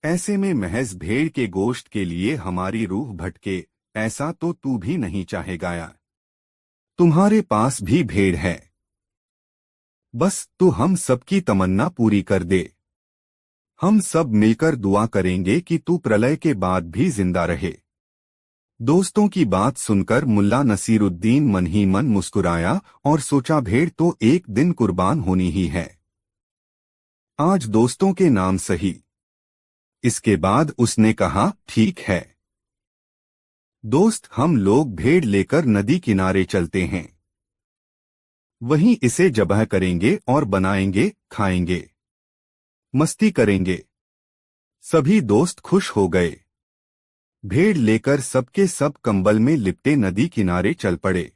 ऐसे में महज भेड़ के गोश्त के लिए हमारी रूह भटके, ऐसा तो तू भी नहीं चाहेगा यार। तुम्हारे पास भी भेड़ है, बस तू हम सबकी तमन्ना पूरी कर दे। हम सब मिलकर दुआ करेंगे कि तू प्रलय के बाद भी जिंदा रहे। दोस्तों की बात सुनकर मुल्ला नसीरुद्दीन मन ही मन मुस्कुराया और सोचा, भेड़ तो एक दिन कुर्बान होनी ही है। आज दोस्तों के नाम सही। इसके बाद उसने कहा, ठीक है दोस्त, हम लोग भेड़ लेकर नदी किनारे चलते हैं। वहीं इसे ज़बाह करेंगे और बनाएंगे, खाएंगे, मस्ती करेंगे। सभी दोस्त खुश हो गए। भेड़ लेकर सबके सब कंबल में लिपटे नदी किनारे चल पड़े।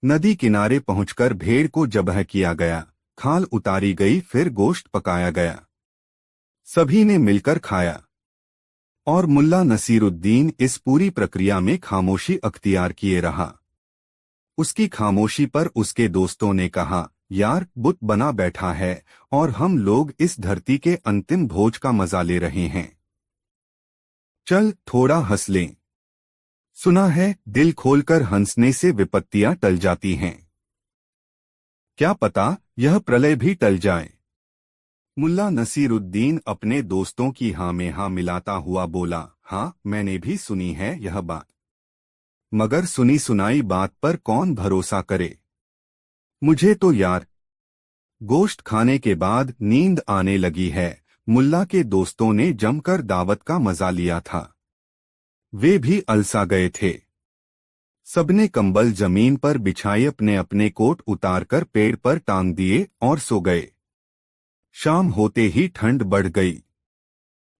नदी किनारे पहुंचकर भेड़ को ज़बाह किया गया, खाल उतारी गई, फिर गोश्त पकाया गया। सभी ने मिलकर खाया और मुल्ला नसीरुद्दीन इस पूरी प्रक्रिया में खामोशी अख्तियार किए रहा। उसकी खामोशी पर उसके दोस्तों ने कहा, यार बुत बना बैठा है और हम लोग इस धरती के अंतिम भोज का मजा ले रहे हैं। चल थोड़ा हंस लें। सुना है दिल खोलकर हंसने से विपत्तियां टल जाती हैं। क्या पता यह प्रलय भी टल जाए। मुल्ला नसीरुद्दीन अपने दोस्तों की हाँ में हाँ मिलाता हुआ बोला, हाँ मैंने भी सुनी है यह बात, मगर सुनी सुनाई बात पर कौन भरोसा करे। मुझे तो यार गोश्त खाने के बाद नींद आने लगी है। मुल्ला के दोस्तों ने जमकर दावत का मजा लिया था। वे भी अलसा गए थे। सबने कंबल जमीन पर बिछाए, अपने अपने कोट उतारकर पेड़ पर टांग दिए और सो गए। शाम होते ही ठंड बढ़ गई।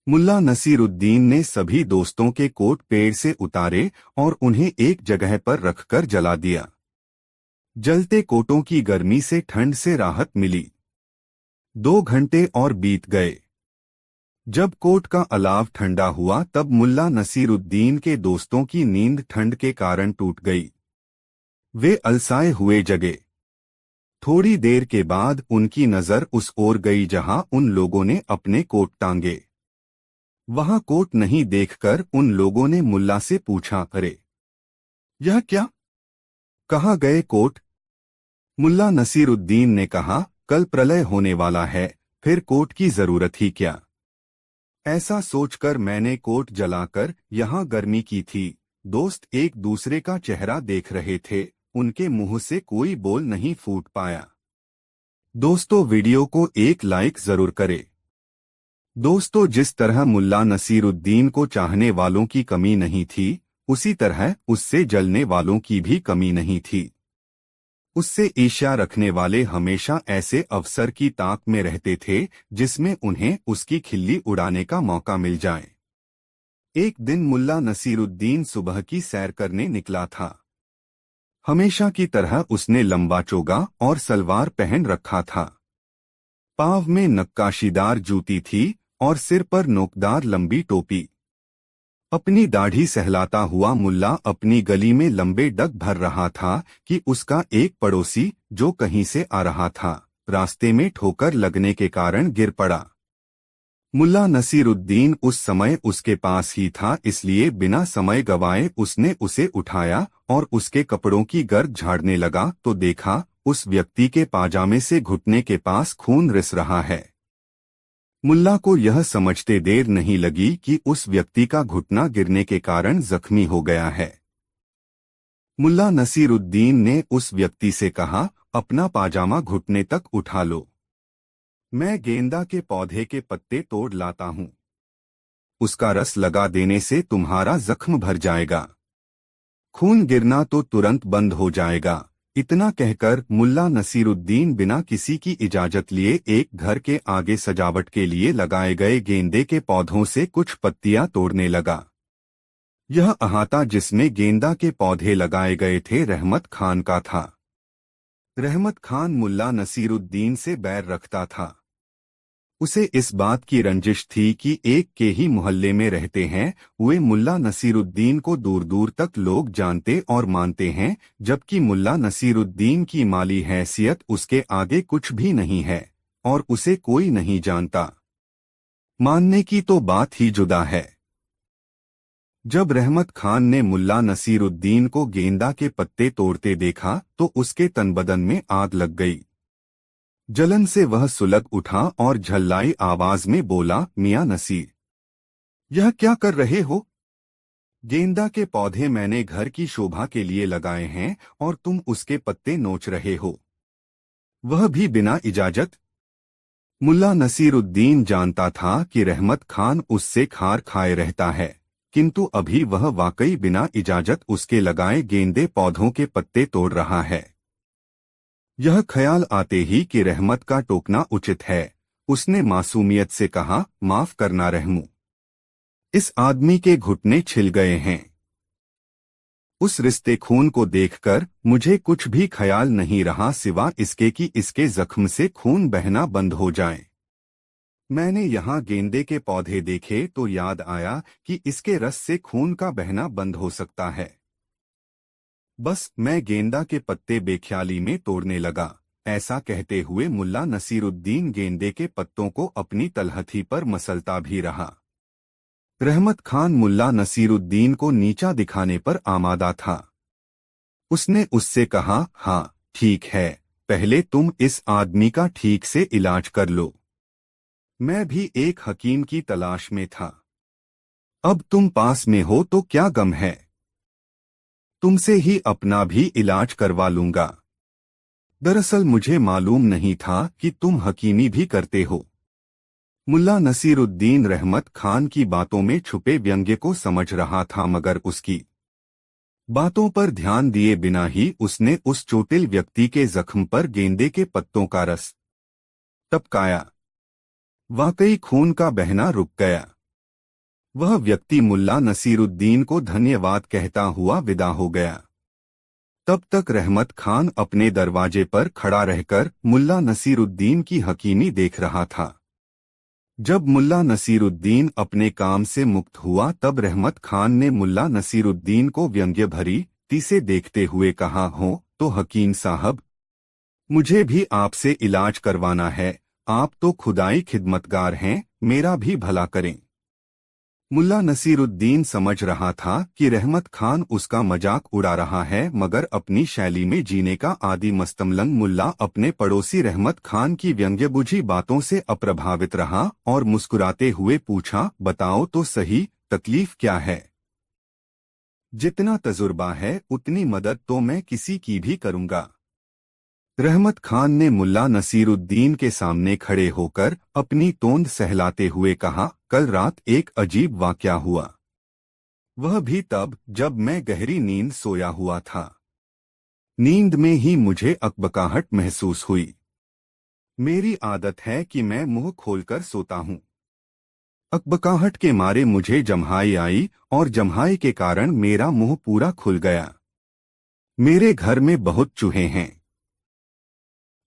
मुल्ला नसीरुद्दीन ने सभी दोस्तों के कोट पेड़ से उतारे और उन्हें एक जगह पर रखकर जला दिया। जलते कोटों की गर्मी से ठंड से राहत मिली। 2 घंटे और बीत गए। जब कोट का अलाव ठंडा हुआ तब मुल्ला नसीरुद्दीन के दोस्तों की नींद ठंड के कारण टूट गई। वे अलसाए हुए जगे। थोड़ी देर के बाद उनकी नजर उस ओर गई जहां उन लोगों ने अपने कोट टांगे। वहां कोट नहीं देखकर उन लोगों ने मुल्ला से पूछा, अरे यह क्या, कहाँ गए कोट? मुल्ला नसीरुद्दीन ने कहा, कल प्रलय होने वाला है, फिर कोट की जरूरत ही क्या। ऐसा सोचकर मैंने कोट जलाकर यहाँ गर्मी की थी। दोस्त एक दूसरे का चेहरा देख रहे थे, उनके मुंह से कोई बोल नहीं फूट पाया। दोस्तों वीडियो को एक लाइक जरूर करें। दोस्तों जिस तरह मुल्ला नसीरुद्दीन को चाहने वालों की कमी नहीं थी, उसी तरह उससे जलने वालों की भी कमी नहीं थी। उससे ईर्ष्या रखने वाले हमेशा ऐसे अवसर की ताक में रहते थे जिसमें उन्हें उसकी खिल्ली उड़ाने का मौका मिल जाए। एक दिन मुल्ला नसीरुद्दीन सुबह की सैर करने निकला था। हमेशा की तरह उसने लंबा चोगा और सलवार पहन रखा था। पांव में नक्काशीदार जूती थी और सिर पर नोकदार लंबी टोपी। अपनी दाढ़ी सहलाता हुआ मुल्ला अपनी गली में लंबे डग भर रहा था कि उसका एक पड़ोसी जो कहीं से आ रहा था, रास्ते में ठोकर लगने के कारण गिर पड़ा। मुल्ला नसीरुद्दीन उस समय उसके पास ही था, इसलिए बिना समय गवाए उसने उसे उठाया और उसके कपड़ों की गर्द झाड़ने लगा तो देखा उस व्यक्ति के पाजामे से घुटने के पास खून रिस रहा है। मुल्ला को यह समझते देर नहीं लगी कि उस व्यक्ति का घुटना गिरने के कारण जख्मी हो गया है। मुल्ला नसीरुद्दीन ने उस व्यक्ति से कहा, अपना पाजामा घुटने तक उठा लो, मैं गेंदा के पौधे के पत्ते तोड़ लाता हूं, उसका रस लगा देने से तुम्हारा जख्म भर जाएगा, खून गिरना तो तुरंत बंद हो जाएगा। इतना कहकर मुल्ला नसीरुद्दीन बिना किसी की इजाजत लिए एक घर के आगे सजावट के लिए लगाए गए गेंदे के पौधों से कुछ पत्तियां तोड़ने लगा। यह अहाता जिसमें गेंदा के पौधे लगाए गए थे रहमत खान का था। रहमत खान मुल्ला नसीरुद्दीन से बैर रखता था। उसे इस बात की रंजिश थी कि एक के ही मोहल्ले में रहते हैं वे मुल्ला नसीरुद्दीन को दूर दूर तक लोग जानते और मानते हैं, जबकि मुल्ला नसीरुद्दीन की माली हैसियत उसके आगे कुछ भी नहीं है और उसे कोई नहीं जानता। मानने की तो बात ही जुदा है। जब रहमत खान ने मुल्ला नसीरुद्दीन को गेंदा के पत्ते तोड़ते देखा तो उसके तन बदन में आग लग गई। जलन से वह सुलग उठा और झल्लाई आवाज में बोला, मियां नसीर, यह क्या कर रहे हो? गेंदा के पौधे मैंने घर की शोभा के लिए लगाए हैं और तुम उसके पत्ते नोच रहे हो, वह भी बिना इजाजत। मुल्ला नसीरुद्दीन जानता था कि रहमत खान उससे खार खाए रहता है, किंतु अभी वह वाकई बिना इजाजत उसके लगाए गेंदे पौधों के पत्ते तोड़ रहा है। यह ख्याल आते ही कि रहमत का टोकना उचित है, उसने मासूमियत से कहा, माफ करना रहमू, इस आदमी के घुटने छिल गए हैं। उस रिश्ते खून को देखकर मुझे कुछ भी ख्याल नहीं रहा सिवा इसके कि इसके जख्म से खून बहना बंद हो जाए। मैंने यहाँ गेंदे के पौधे देखे तो याद आया कि इसके रस से खून का बहना बंद हो सकता है। बस मैं गेंदा के पत्ते बेख्याली में तोड़ने लगा। ऐसा कहते हुए मुल्ला नसीरुद्दीन गेंदे के पत्तों को अपनी तलहथी पर मसलता भी रहा। रहमत खान मुल्ला नसीरुद्दीन को नीचा दिखाने पर आमादा था। उसने उससे कहा, हाँ ठीक है, पहले तुम इस आदमी का ठीक से इलाज कर लो। मैं भी एक हकीम की तलाश में था। अब तुम पास में हो तो क्या गम है, तुमसे ही अपना भी इलाज करवा लूंगा। दरअसल मुझे मालूम नहीं था कि तुम हकीमी भी करते हो। मुल्ला नसीरुद्दीन रहमत खान की बातों में छुपे व्यंग्य को समझ रहा था, मगर उसकी बातों पर ध्यान दिए बिना ही उसने उस चोटिल व्यक्ति के जख्म पर गेंदे के पत्तों का रस टपकाया। वाकई खून का बहना रुक गया। वह व्यक्ति मुल्ला नसीरुद्दीन को धन्यवाद कहता हुआ विदा हो गया। तब तक रहमत खान अपने दरवाजे पर खड़ा रहकर मुल्ला नसीरुद्दीन की हकीमी देख रहा था। जब मुल्ला नसीरुद्दीन अपने काम से मुक्त हुआ तब रहमत खान ने मुल्ला नसीरुद्दीन को व्यंग्य भरी ती से देखते हुए कहा, हो तो हकीम साहब, मुझे भी आपसे इलाज करवाना है। आप तो खुदाई खिदमतगार हैं, मेरा भी भला करें। मुल्ला नसीरुद्दीन समझ रहा था कि रहमत खान उसका मजाक उड़ा रहा है, मगर अपनी शैली में जीने का आदि मस्तमलंग मुल्ला अपने पड़ोसी रहमत खान की व्यंग्यबुझी बातों से अप्रभावित रहा और मुस्कुराते हुए पूछा, बताओ तो सही, तकलीफ क्या है? जितना तजुर्बा है उतनी मदद तो मैं किसी की भी करूंगा। रहमत खान ने मुल्ला नसीरुद्दीन के सामने खड़े होकर अपनी तोंद सहलाते हुए कहा, कल रात एक अजीब वाकया हुआ। वह भी तब जब मैं गहरी नींद सोया हुआ था। नींद में ही मुझे अकबकाहट महसूस हुई। मेरी आदत है कि मैं मुंह खोलकर सोता हूँ। अकबकाहट के मारे मुझे जम्हाई आई और जम्हाई के कारण मेरा मुंह पूरा खुल गया। मेरे घर में बहुत चूहे हैं।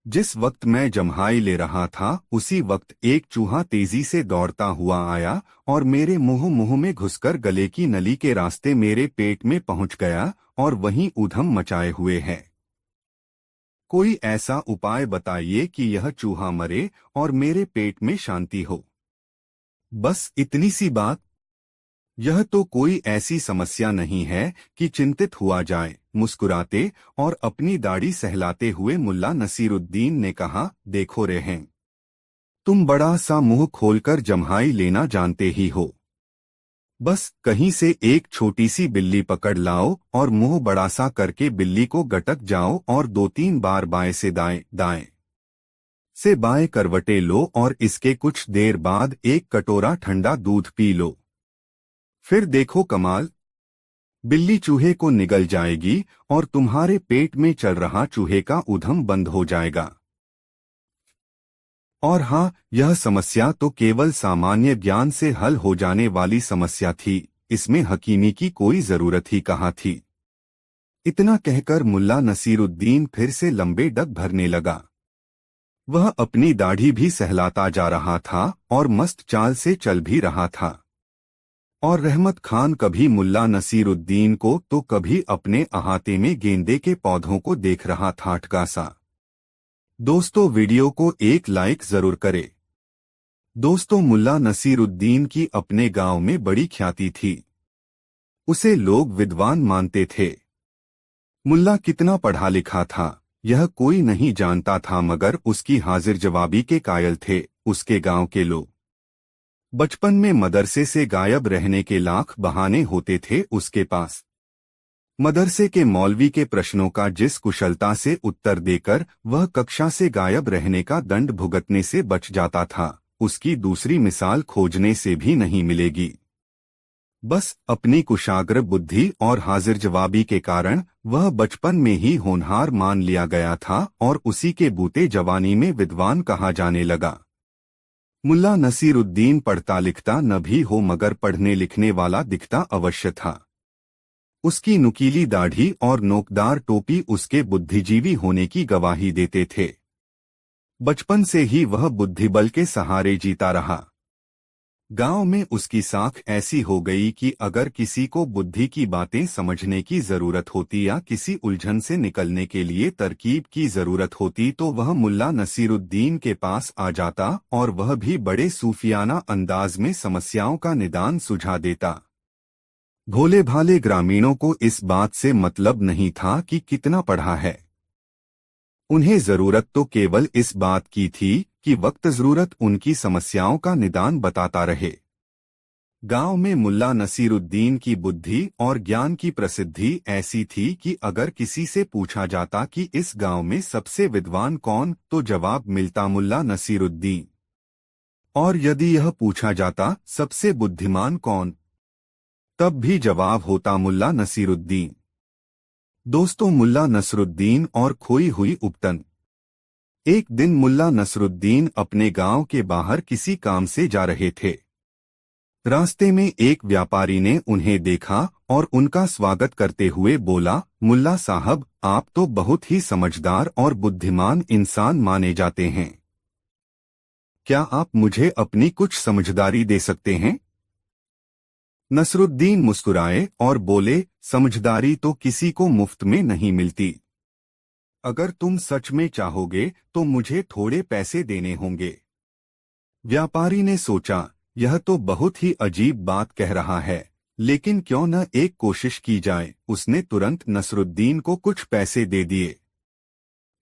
जिस वक्त मैं जम्हाई ले रहा था उसी वक्त एक चूहा तेजी से दौड़ता हुआ आया और मेरे मुंह में घुसकर गले की नली के रास्ते मेरे पेट में पहुंच गया और वहीं ऊधम मचाए हुए है। कोई ऐसा उपाय बताइए कि यह चूहा मरे और मेरे पेट में शांति हो। बस इतनी सी बात। यह तो कोई ऐसी समस्या नहीं है कि चिंतित हुआ जाए। मुस्कुराते और अपनी दाढ़ी सहलाते हुए मुल्ला नसीरुद्दीन ने कहा, देखो रेहन, तुम बड़ा सा मुंह खोलकर जम्हाई लेना जानते ही हो। बस कहीं से एक छोटी सी बिल्ली पकड़ लाओ और मुंह बड़ा सा करके बिल्ली को गटक जाओ और 2-3 बार बाएं से दाएं, दाएं से बाएं करवटे लो और इसके कुछ देर बाद एक कटोरा ठंडा दूध पी लो। फिर देखो कमाल, बिल्ली चूहे को निगल जाएगी और तुम्हारे पेट में चल रहा चूहे का ऊधम बंद हो जाएगा। और हाँ, यह समस्या तो केवल सामान्य ज्ञान से हल हो जाने वाली समस्या थी। इसमें हकीमी की कोई जरूरत ही कहाँ थी। इतना कहकर मुल्ला नसीरुद्दीन फिर से लंबे डग भरने लगा। वह अपनी दाढ़ी भी सहलाता जा रहा था और मस्त चाल से चल भी रहा था। और रहमत खान कभी मुल्ला नसीरुद्दीन को तो कभी अपने अहाते में गेंदे के पौधों को देख रहा था अटका सा। दोस्तों, वीडियो को एक लाइक जरूर करें। दोस्तों, मुल्ला नसीरुद्दीन की अपने गांव में बड़ी ख्याति थी। उसे लोग विद्वान मानते थे। मुल्ला कितना पढ़ा लिखा था यह कोई नहीं जानता था, मगर उसकी हाजिर जवाबी के कायल थे उसके गांव के लोग। बचपन में मदरसे से गायब रहने के लाख बहाने होते थे उसके पास। मदरसे के मौलवी के प्रश्नों का जिस कुशलता से उत्तर देकर वह कक्षा से गायब रहने का दंड भुगतने से बच जाता था, उसकी दूसरी मिसाल खोजने से भी नहीं मिलेगी। बस अपनी कुशाग्र बुद्धि और हाजिर जवाबी के कारण वह बचपन में ही होनहार मान लिया गया था और उसी के बूते जवानी में विद्वान कहा जाने लगा। मुल्ला नसीरुद्दीन पढ़ता लिखता न भी हो, मगर पढ़ने लिखने वाला दिखता अवश्य था। उसकी नुकीली दाढ़ी और नोकदार टोपी उसके बुद्धिजीवी होने की गवाही देते थे। बचपन से ही वह बुद्धिबल के सहारे जीता रहा। गांव में उसकी साख ऐसी हो गई कि अगर किसी को बुद्धि की बातें समझने की जरूरत होती या किसी उलझन से निकलने के लिए तरकीब की जरूरत होती तो वह मुल्ला नसीरुद्दीन के पास आ जाता और वह भी बड़े सूफियाना अंदाज में समस्याओं का निदान सुझा देता। भोले भाले ग्रामीणों को इस बात से मतलब नहीं था कि कितना पढ़ा है। उन्हें जरूरत तो केवल इस बात की थी कि वक्त जरूरत उनकी समस्याओं का निदान बताता रहे। गांव में मुल्ला नसीरुद्दीन की बुद्धि और ज्ञान की प्रसिद्धि ऐसी थी कि अगर किसी से पूछा जाता कि इस गांव में सबसे विद्वान कौन, तो जवाब मिलता मुल्ला नसीरुद्दीन। और यदि यह पूछा जाता सबसे बुद्धिमान कौन, तब भी जवाब होता मुल्ला नसीरुद्दीन। दोस्तों, मुल्ला नसरुद्दीन और खोई हुई उपतन। एक दिन मुल्ला नसरुद्दीन अपने गांव के बाहर किसी काम से जा रहे थे। रास्ते में एक व्यापारी ने उन्हें देखा और उनका स्वागत करते हुए बोला, मुल्ला साहब, आप तो बहुत ही समझदार और बुद्धिमान इंसान माने जाते हैं। क्या आप मुझे अपनी कुछ समझदारी दे सकते हैं? नसरुद्दीन मुस्कुराए और बोले, समझदारी तो किसी को मुफ्त में नहीं मिलती। अगर तुम सच में चाहोगे तो मुझे थोड़े पैसे देने होंगे। व्यापारी ने सोचा, यह तो बहुत ही अजीब बात कह रहा है, लेकिन क्यों न एक कोशिश की जाए। उसने तुरंत नसरुद्दीन को कुछ पैसे दे दिए।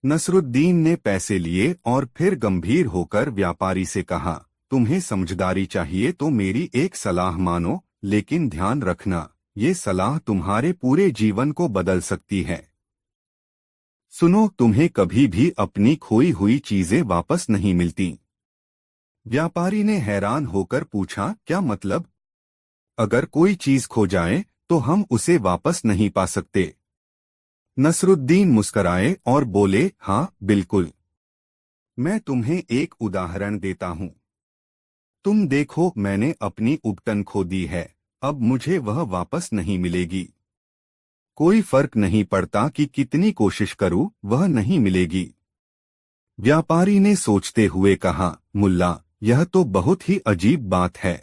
नसरुद्दीन ने पैसे लिए और फिर गंभीर होकर व्यापारी से कहा, तुम्हें समझदारी चाहिए तो मेरी एक सलाह मानो, लेकिन ध्यान रखना, ये सलाह तुम्हारे पूरे जीवन को बदल सकती है। सुनो, तुम्हें कभी भी अपनी खोई हुई चीजें वापस नहीं मिलती। व्यापारी ने हैरान होकर पूछा, क्या मतलब? अगर कोई चीज खो जाए तो हम उसे वापस नहीं पा सकते। नसरुद्दीन मुस्कराए और बोले, हाँ बिल्कुल। मैं तुम्हें एक उदाहरण देता हूँ। तुम देखो, मैंने अपनी उपटन खो दी है, अब मुझे वह वापस नहीं मिलेगी। कोई फर्क नहीं पड़ता कि कितनी कोशिश करूं, वह नहीं मिलेगी। व्यापारी ने सोचते हुए कहा, मुल्ला, यह तो बहुत ही अजीब बात है।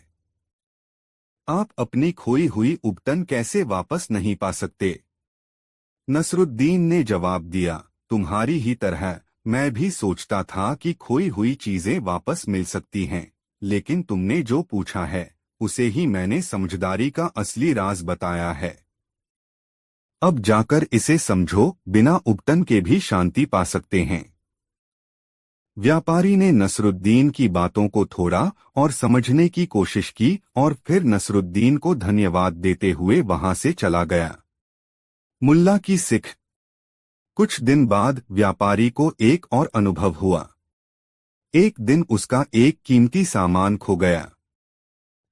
आप अपनी खोई हुई उपटन कैसे वापस नहीं पा सकते? नसरुद्दीन ने जवाब दिया, तुम्हारी ही तरह मैं भी सोचता था कि खोई हुई चीजें वापस मिल सकती हैं, लेकिन तुमने जो पूछा है उसे ही मैंने समझदारी का असली राज बताया है। अब जाकर इसे समझो, बिना उपटन के भी शांति पा सकते हैं। व्यापारी ने नसरुद्दीन की बातों को थोड़ा और समझने की कोशिश की और फिर नसरुद्दीन को धन्यवाद देते हुए वहां से चला गया। मुल्ला की सिख। कुछ दिन बाद व्यापारी को एक और अनुभव हुआ। एक दिन उसका एक कीमती सामान खो गया।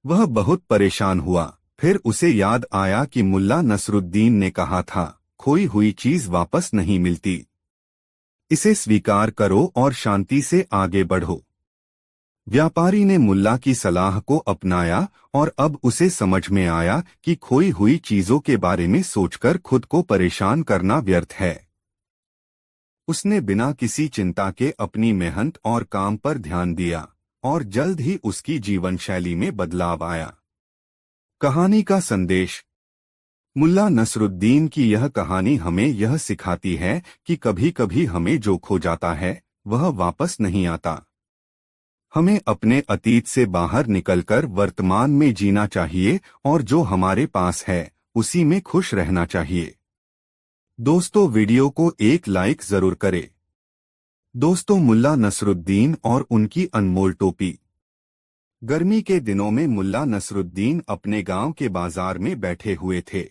वह बहुत परेशान हुआ। फिर उसे याद आया कि मुल्ला नसरुद्दीन ने कहा था, खोई हुई चीज वापस नहीं मिलती। इसे स्वीकार करो और शांति से आगे बढ़ो। व्यापारी ने मुल्ला की सलाह को अपनाया और अब उसे समझ में आया कि खोई हुई चीजों के बारे में सोचकर खुद को परेशान करना व्यर्थ है। उसने बिना किसी चिंता के अपनी मेहनत और काम पर ध्यान दिया और जल्द ही उसकी जीवन शैली में बदलाव आया। कहानी का संदेश। मुल्ला नसरुद्दीन की यह कहानी हमें यह सिखाती है कि कभी कभी हमें जो खो जाता है वह वापस नहीं आता। हमें अपने अतीत से बाहर निकलकर वर्तमान में जीना चाहिए और जो हमारे पास है उसी में खुश रहना चाहिए। दोस्तों, वीडियो को एक लाइक जरूर करें। दोस्तों, मुल्ला नसरुद्दीन और उनकी अनमोल टोपी। गर्मी के दिनों में मुल्ला नसरुद्दीन अपने गांव के बाजार में बैठे हुए थे।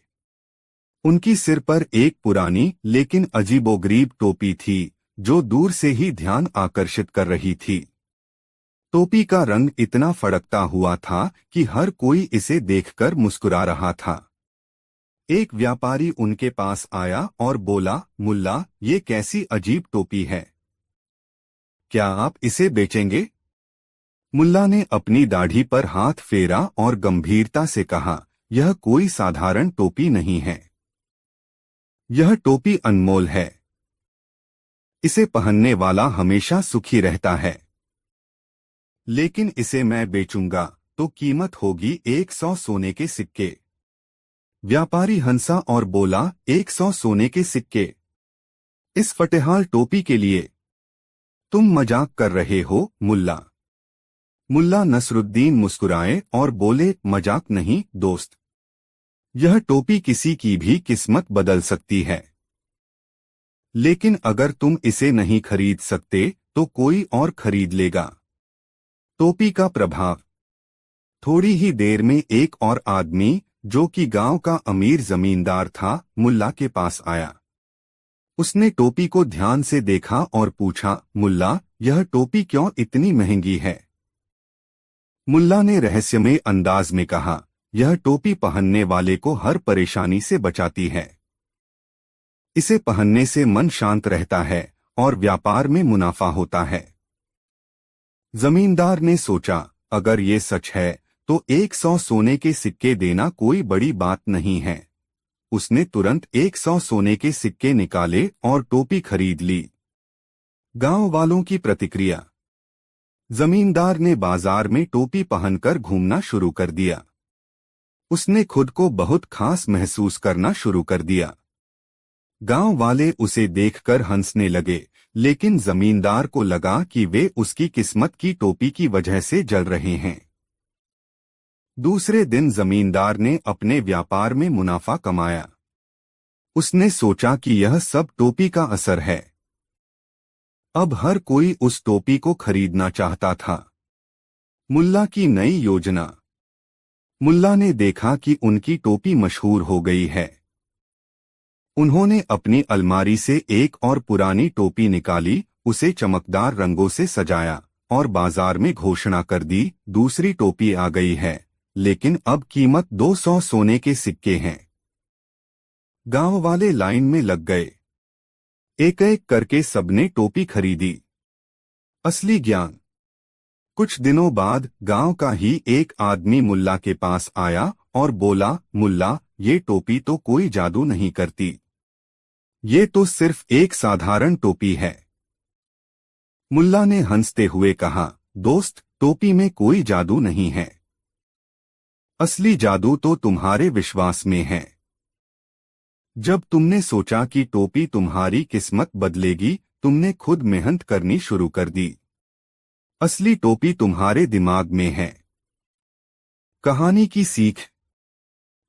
उनकी सिर पर एक पुरानी लेकिन अजीबोगरीब टोपी थी जो दूर से ही ध्यान आकर्षित कर रही थी। टोपी का रंग इतना फड़कता हुआ था कि हर कोई इसे देखकर मुस्कुरा रहा था। एक व्यापारी उनके पास आया और बोला, मुल्ला, ये कैसी अजीब टोपी है, क्या आप इसे बेचेंगे? मुल्ला ने अपनी दाढ़ी पर हाथ फेरा और गंभीरता से कहा, यह कोई साधारण टोपी नहीं है। यह टोपी अनमोल है। इसे पहनने वाला हमेशा सुखी रहता है। लेकिन इसे मैं बेचूंगा तो कीमत होगी 100 सोने के सिक्के। व्यापारी हंसा और बोला, 100 सोने के सिक्के इस फटेहाल टोपी के लिए? तुम मजाक कर रहे हो मुल्ला। मुल्ला नसरुद्दीन मुस्कुराए और बोले, मजाक नहीं दोस्त, यह टोपी किसी की भी किस्मत बदल सकती है। लेकिन अगर तुम इसे नहीं खरीद सकते तो कोई और खरीद लेगा। टोपी का प्रभाव। थोड़ी ही देर में एक और आदमी जो कि गांव का अमीर जमींदार था मुल्ला के पास आया। उसने टोपी को ध्यान से देखा और पूछा, मुल्ला, यह टोपी क्यों इतनी महंगी है? मुल्ला ने रहस्यमय अंदाज में कहा, यह टोपी पहनने वाले को हर परेशानी से बचाती है। इसे पहनने से मन शांत रहता है और व्यापार में मुनाफा होता है। जमींदार ने सोचा, अगर ये सच है तो 100 सोने के सिक्के देना कोई बड़ी बात नहीं है। उसने तुरंत 100 सोने के सिक्के निकाले और टोपी खरीद ली। गांव वालों की प्रतिक्रिया। जमींदार ने बाजार में टोपी पहनकर घूमना शुरू कर दिया। उसने खुद को बहुत खास महसूस करना शुरू कर दिया। गांव वाले उसे देखकर हंसने लगे, लेकिन जमींदार को लगा कि वे उसकी किस्मत की टोपी की वजह से जल रहे हैं। दूसरे दिन जमींदार ने अपने व्यापार में मुनाफा कमाया। उसने सोचा कि यह सब टोपी का असर है। अब हर कोई उस टोपी को खरीदना चाहता था। मुल्ला की नई योजना। मुल्ला ने देखा कि उनकी टोपी मशहूर हो गई है। उन्होंने अपनी अलमारी से एक और पुरानी टोपी निकाली, उसे चमकदार रंगों से सजाया और बाजार में घोषणा कर दी, दूसरी टोपी आ गई है, लेकिन अब कीमत 200 सोने के सिक्के हैं। गांव वाले लाइन में लग गए। एक एक करके सबने टोपी खरीदी। असली ज्ञान। कुछ दिनों बाद गांव का ही एक आदमी मुल्ला के पास आया और बोला, मुल्ला, ये टोपी तो कोई जादू नहीं करती, ये तो सिर्फ एक साधारण टोपी है। मुल्ला ने हंसते हुए कहा, दोस्त, टोपी में कोई जादू नहीं है। असली जादू तो तुम्हारे विश्वास में है। जब तुमने सोचा कि टोपी तुम्हारी किस्मत बदलेगी, तुमने खुद मेहनत करनी शुरू कर दी। असली टोपी तुम्हारे दिमाग में है। कहानी की सीख।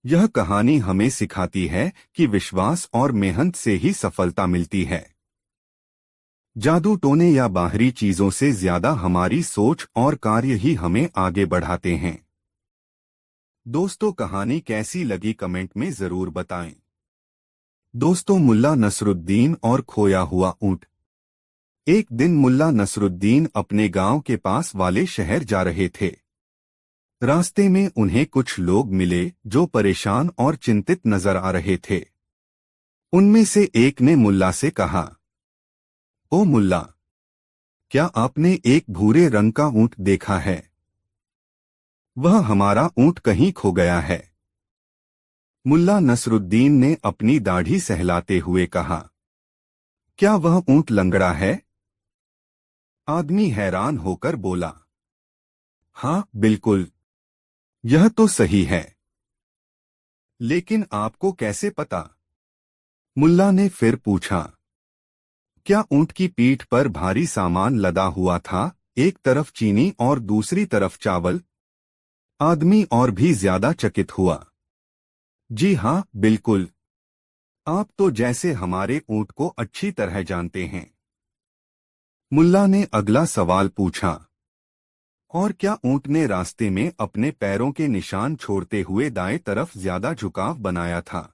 यह कहानी हमें सिखाती है कि विश्वास और मेहनत से ही सफलता मिलती है। जादू टोने या बाहरी चीजों से ज्यादा हमारी सोच और कार्य ही हमें आगे बढ़ाते हैं। दोस्तों, कहानी कैसी लगी कमेंट में जरूर बताएं। दोस्तों, मुल्ला नसरुद्दीन और खोया हुआ ऊंट। एक दिन मुल्ला नसरुद्दीन अपने गांव के पास वाले शहर जा रहे थे। रास्ते में उन्हें कुछ लोग मिले जो परेशान और चिंतित नजर आ रहे थे। उनमें से एक ने मुल्ला से कहा, ओ मुल्ला, क्या आपने एक भूरे रंग का ऊंट देखा है? वह हमारा ऊंट कहीं खो गया है। मुल्ला नसरुद्दीन ने अपनी दाढ़ी सहलाते हुए कहा। क्या वह ऊंट लंगड़ा है? आदमी हैरान होकर बोला। हाँ, बिल्कुल। यह तो सही है। लेकिन आपको कैसे पता? मुल्ला ने फिर पूछा। क्या ऊंट की पीठ पर भारी सामान लदा हुआ था, एक तरफ चीनी और दूसरी तरफ चावल? आदमी और भी ज्यादा चकित हुआ। जी हाँ, बिल्कुल। आप तो जैसे हमारे ऊंट को अच्छी तरह जानते हैं। मुल्ला ने अगला सवाल पूछा। और क्या ऊंट ने रास्ते में अपने पैरों के निशान छोड़ते हुए दाएं तरफ ज्यादा झुकाव बनाया था?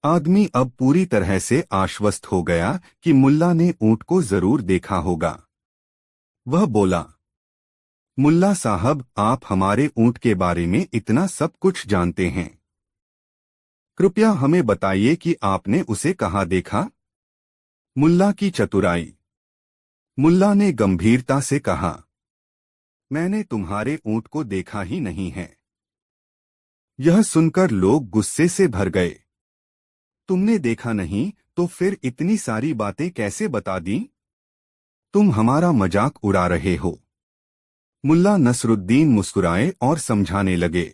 आदमी अब पूरी तरह से आश्वस्त हो गया कि मुल्ला ने ऊंट को जरूर देखा होगा। वह बोला। मुल्ला साहब, आप हमारे ऊंट के बारे में इतना सब कुछ जानते हैं। कृपया हमें बताइए कि आपने उसे कहाँ देखा? मुल्ला की चतुराई। मुल्ला ने गंभीरता से कहा। मैंने तुम्हारे ऊंट को देखा ही नहीं है। यह सुनकर लोग गुस्से से भर गए। तुमने देखा नहीं तो फिर इतनी सारी बातें कैसे बता दी? तुम हमारा मजाक उड़ा रहे हो। मुल्ला नसरुद्दीन मुस्कुराए और समझाने लगे।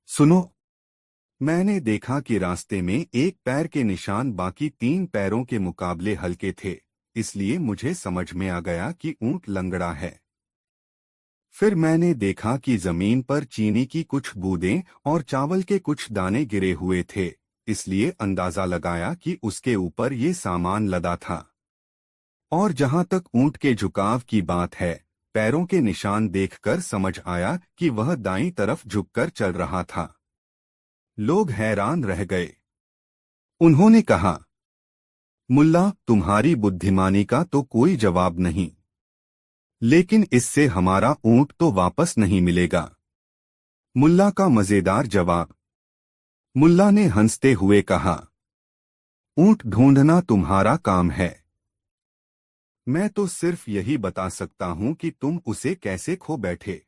सुनो, मैंने देखा कि रास्ते में एक पैर के निशान बाकी 3 पैरों के मुकाबले हल्के थे, इसलिए मुझे समझ में आ गया कि ऊंट लंगड़ा है। फिर मैंने देखा कि जमीन पर चीनी की कुछ बूंदें और चावल के कुछ दाने गिरे हुए थे, इसलिए अंदाजा लगाया कि उसके ऊपर ये सामान लदा था। और जहां तक ऊंट के झुकाव की बात है, पैरों के निशान देखकर समझ आया कि वह दाईं तरफ झुककर चल रहा था। लोग हैरान रह गए। उन्होंने कहा, मुल्ला, तुम्हारी बुद्धिमानी का तो कोई जवाब नहीं। लेकिन इससे हमारा ऊंट तो वापस नहीं मिलेगा। मुल्ला का मजेदार जवाब। मुल्ला ने हंसते हुए कहा, ऊंट ढूंढना तुम्हारा काम है। मैं तो सिर्फ यही बता सकता हूं कि तुम उसे कैसे खो बैठे।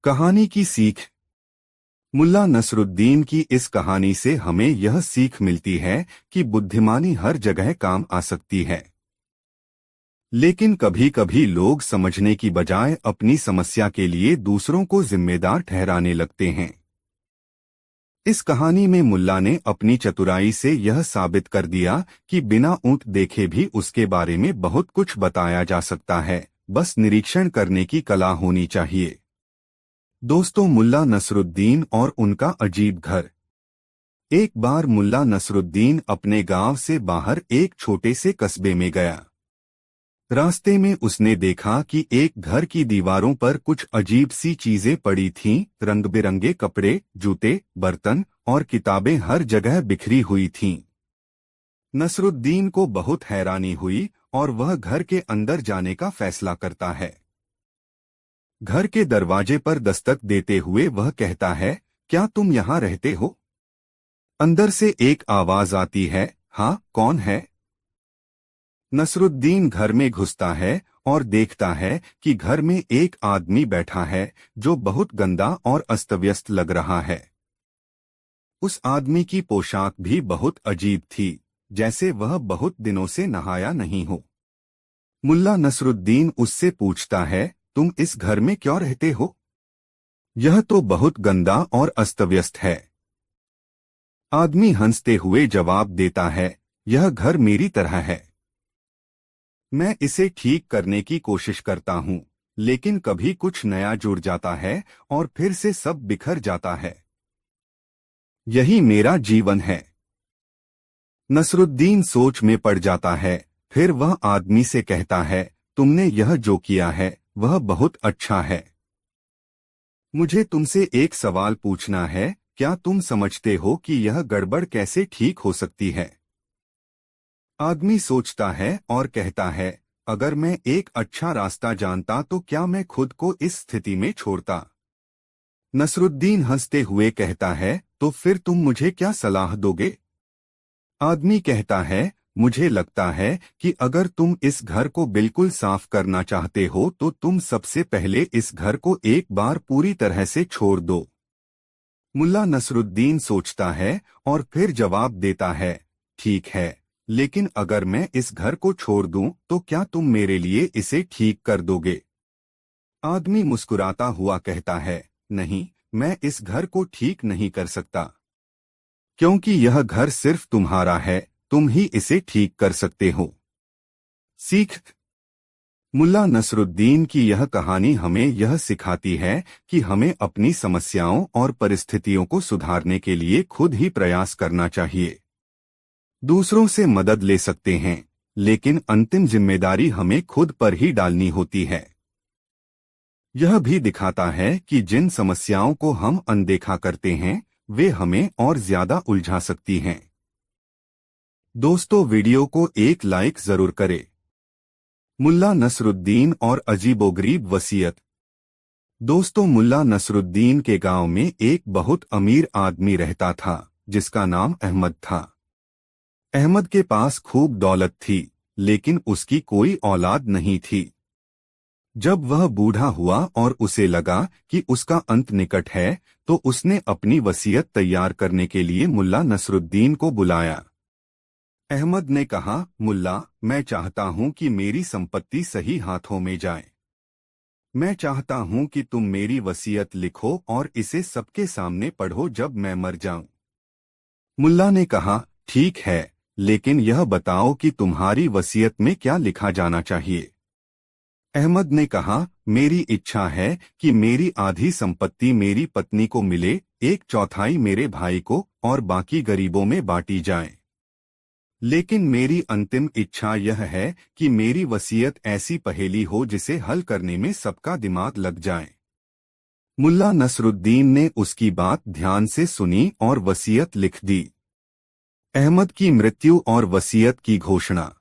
कहानी की सीख। मुल्ला नसरुद्दीन की इस कहानी से हमें यह सीख मिलती है कि बुद्धिमानी हर जगह काम आ सकती है, लेकिन कभी कभी लोग समझने की बजाय अपनी समस्या के लिए दूसरों को जिम्मेदार ठहराने लगते हैं। इस कहानी में मुल्ला ने अपनी चतुराई से यह साबित कर दिया कि बिना ऊंट देखे भी उसके बारे में बहुत कुछ बताया जा सकता है, बस निरीक्षण करने की कला होनी चाहिए। दोस्तों, मुल्ला नसरुद्दीन और उनका अजीब घर। एक बार मुल्ला नसरुद्दीन अपने गांव से बाहर एक छोटे से कस्बे में गया। रास्ते में उसने देखा कि एक घर की दीवारों पर कुछ अजीब सी चीजें पड़ी थीं, रंग बिरंगे कपड़े, जूते, बर्तन और किताबें हर जगह बिखरी हुई थीं। नसरुद्दीन को बहुत हैरानी हुई और वह घर के अंदर जाने का फैसला करता है। घर के दरवाजे पर दस्तक देते हुए वह कहता है, क्या तुम यहाँ रहते हो? अंदर से एक आवाज आती है, हाँ, कौन है? नसरुद्दीन घर में घुसता है और देखता है कि घर में एक आदमी बैठा है जो बहुत गंदा और अस्तव्यस्त लग रहा है। उस आदमी की पोशाक भी बहुत अजीब थी, जैसे वह बहुत दिनों से नहाया नहीं हो। मुल्ला नसरुद्दीन उससे पूछता है, तुम इस घर में क्यों रहते हो? यह तो बहुत गंदा और अस्तव्यस्त है। आदमी हंसते हुए जवाब देता है, यह घर मेरी तरह है। मैं इसे ठीक करने की कोशिश करता हूँ, लेकिन कभी कुछ नया जुड़ जाता है और फिर से सब बिखर जाता है। यही मेरा जीवन है। नसरुद्दीन सोच में पड़ जाता है। फिर वह आदमी से कहता है, तुमने यह जो किया है वह बहुत अच्छा है। मुझे तुमसे एक सवाल पूछना है, क्या तुम समझते हो कि यह गड़बड़ कैसे ठीक हो सकती है? आदमी सोचता है और कहता है, अगर मैं एक अच्छा रास्ता जानता तो क्या मैं खुद को इस स्थिति में छोड़ता? नसरुद्दीन हंसते हुए कहता है, तो फिर तुम मुझे क्या सलाह दोगे? आदमी कहता है, मुझे लगता है कि अगर तुम इस घर को बिल्कुल साफ करना चाहते हो तो तुम सबसे पहले इस घर को एक बार पूरी तरह से छोड़ दो। मुल्ला नसरुद्दीन सोचता है और फिर जवाब देता है, ठीक है, लेकिन अगर मैं इस घर को छोड़ दूं तो क्या तुम मेरे लिए इसे ठीक कर दोगे? आदमी मुस्कुराता हुआ कहता है, नहीं, मैं इस घर को ठीक नहीं कर सकता, क्योंकि यह घर सिर्फ तुम्हारा है, तुम ही इसे ठीक कर सकते हो। सीख। मुल्ला नसरुद्दीन की यह कहानी हमें यह सिखाती है कि हमें अपनी समस्याओं और परिस्थितियों को सुधारने के लिए खुद ही प्रयास करना चाहिए। दूसरों से मदद ले सकते हैं, लेकिन अंतिम जिम्मेदारी हमें खुद पर ही डालनी होती है। यह भी दिखाता है कि जिन समस्याओं को हम अनदेखा करते हैं वे हमें और ज्यादा उलझा सकती हैं। दोस्तों, वीडियो को एक लाइक जरूर करें। मुल्ला नसरुद्दीन और अजीबोगरीब वसीयत। दोस्तों, मुल्ला नसरुद्दीन के गांव में एक बहुत अमीर आदमी रहता था जिसका नाम अहमद था। अहमद के पास खूब दौलत थी, लेकिन उसकी कोई औलाद नहीं थी। जब वह बूढ़ा हुआ और उसे लगा कि उसका अंत निकट है, तो उसने अपनी वसीयत तैयार करने के लिए मुल्ला नसरुद्दीन को बुलाया। अहमद ने कहा, मुल्ला, मैं चाहता हूं कि मेरी संपत्ति सही हाथों में जाए। मैं चाहता हूं कि तुम मेरी वसीयत लिखो और इसे सबके सामने पढ़ो जब मैं मर जाऊं। मुल्ला ने कहा, ठीक है, लेकिन यह बताओ कि तुम्हारी वसीयत में क्या लिखा जाना चाहिए। अहमद ने कहा, मेरी इच्छा है कि मेरी आधी संपत्ति मेरी पत्नी को मिले, 1/4 मेरे भाई को और बाकी गरीबों में बांटी जाए। लेकिन मेरी अंतिम इच्छा यह है कि मेरी वसीयत ऐसी पहेली हो जिसे हल करने में सबका दिमाग लग जाए। मुल्ला नसरुद्दीन ने उसकी बात ध्यान से सुनी और वसीयत लिख दी। अहमद की मृत्यु और वसीयत की घोषणा।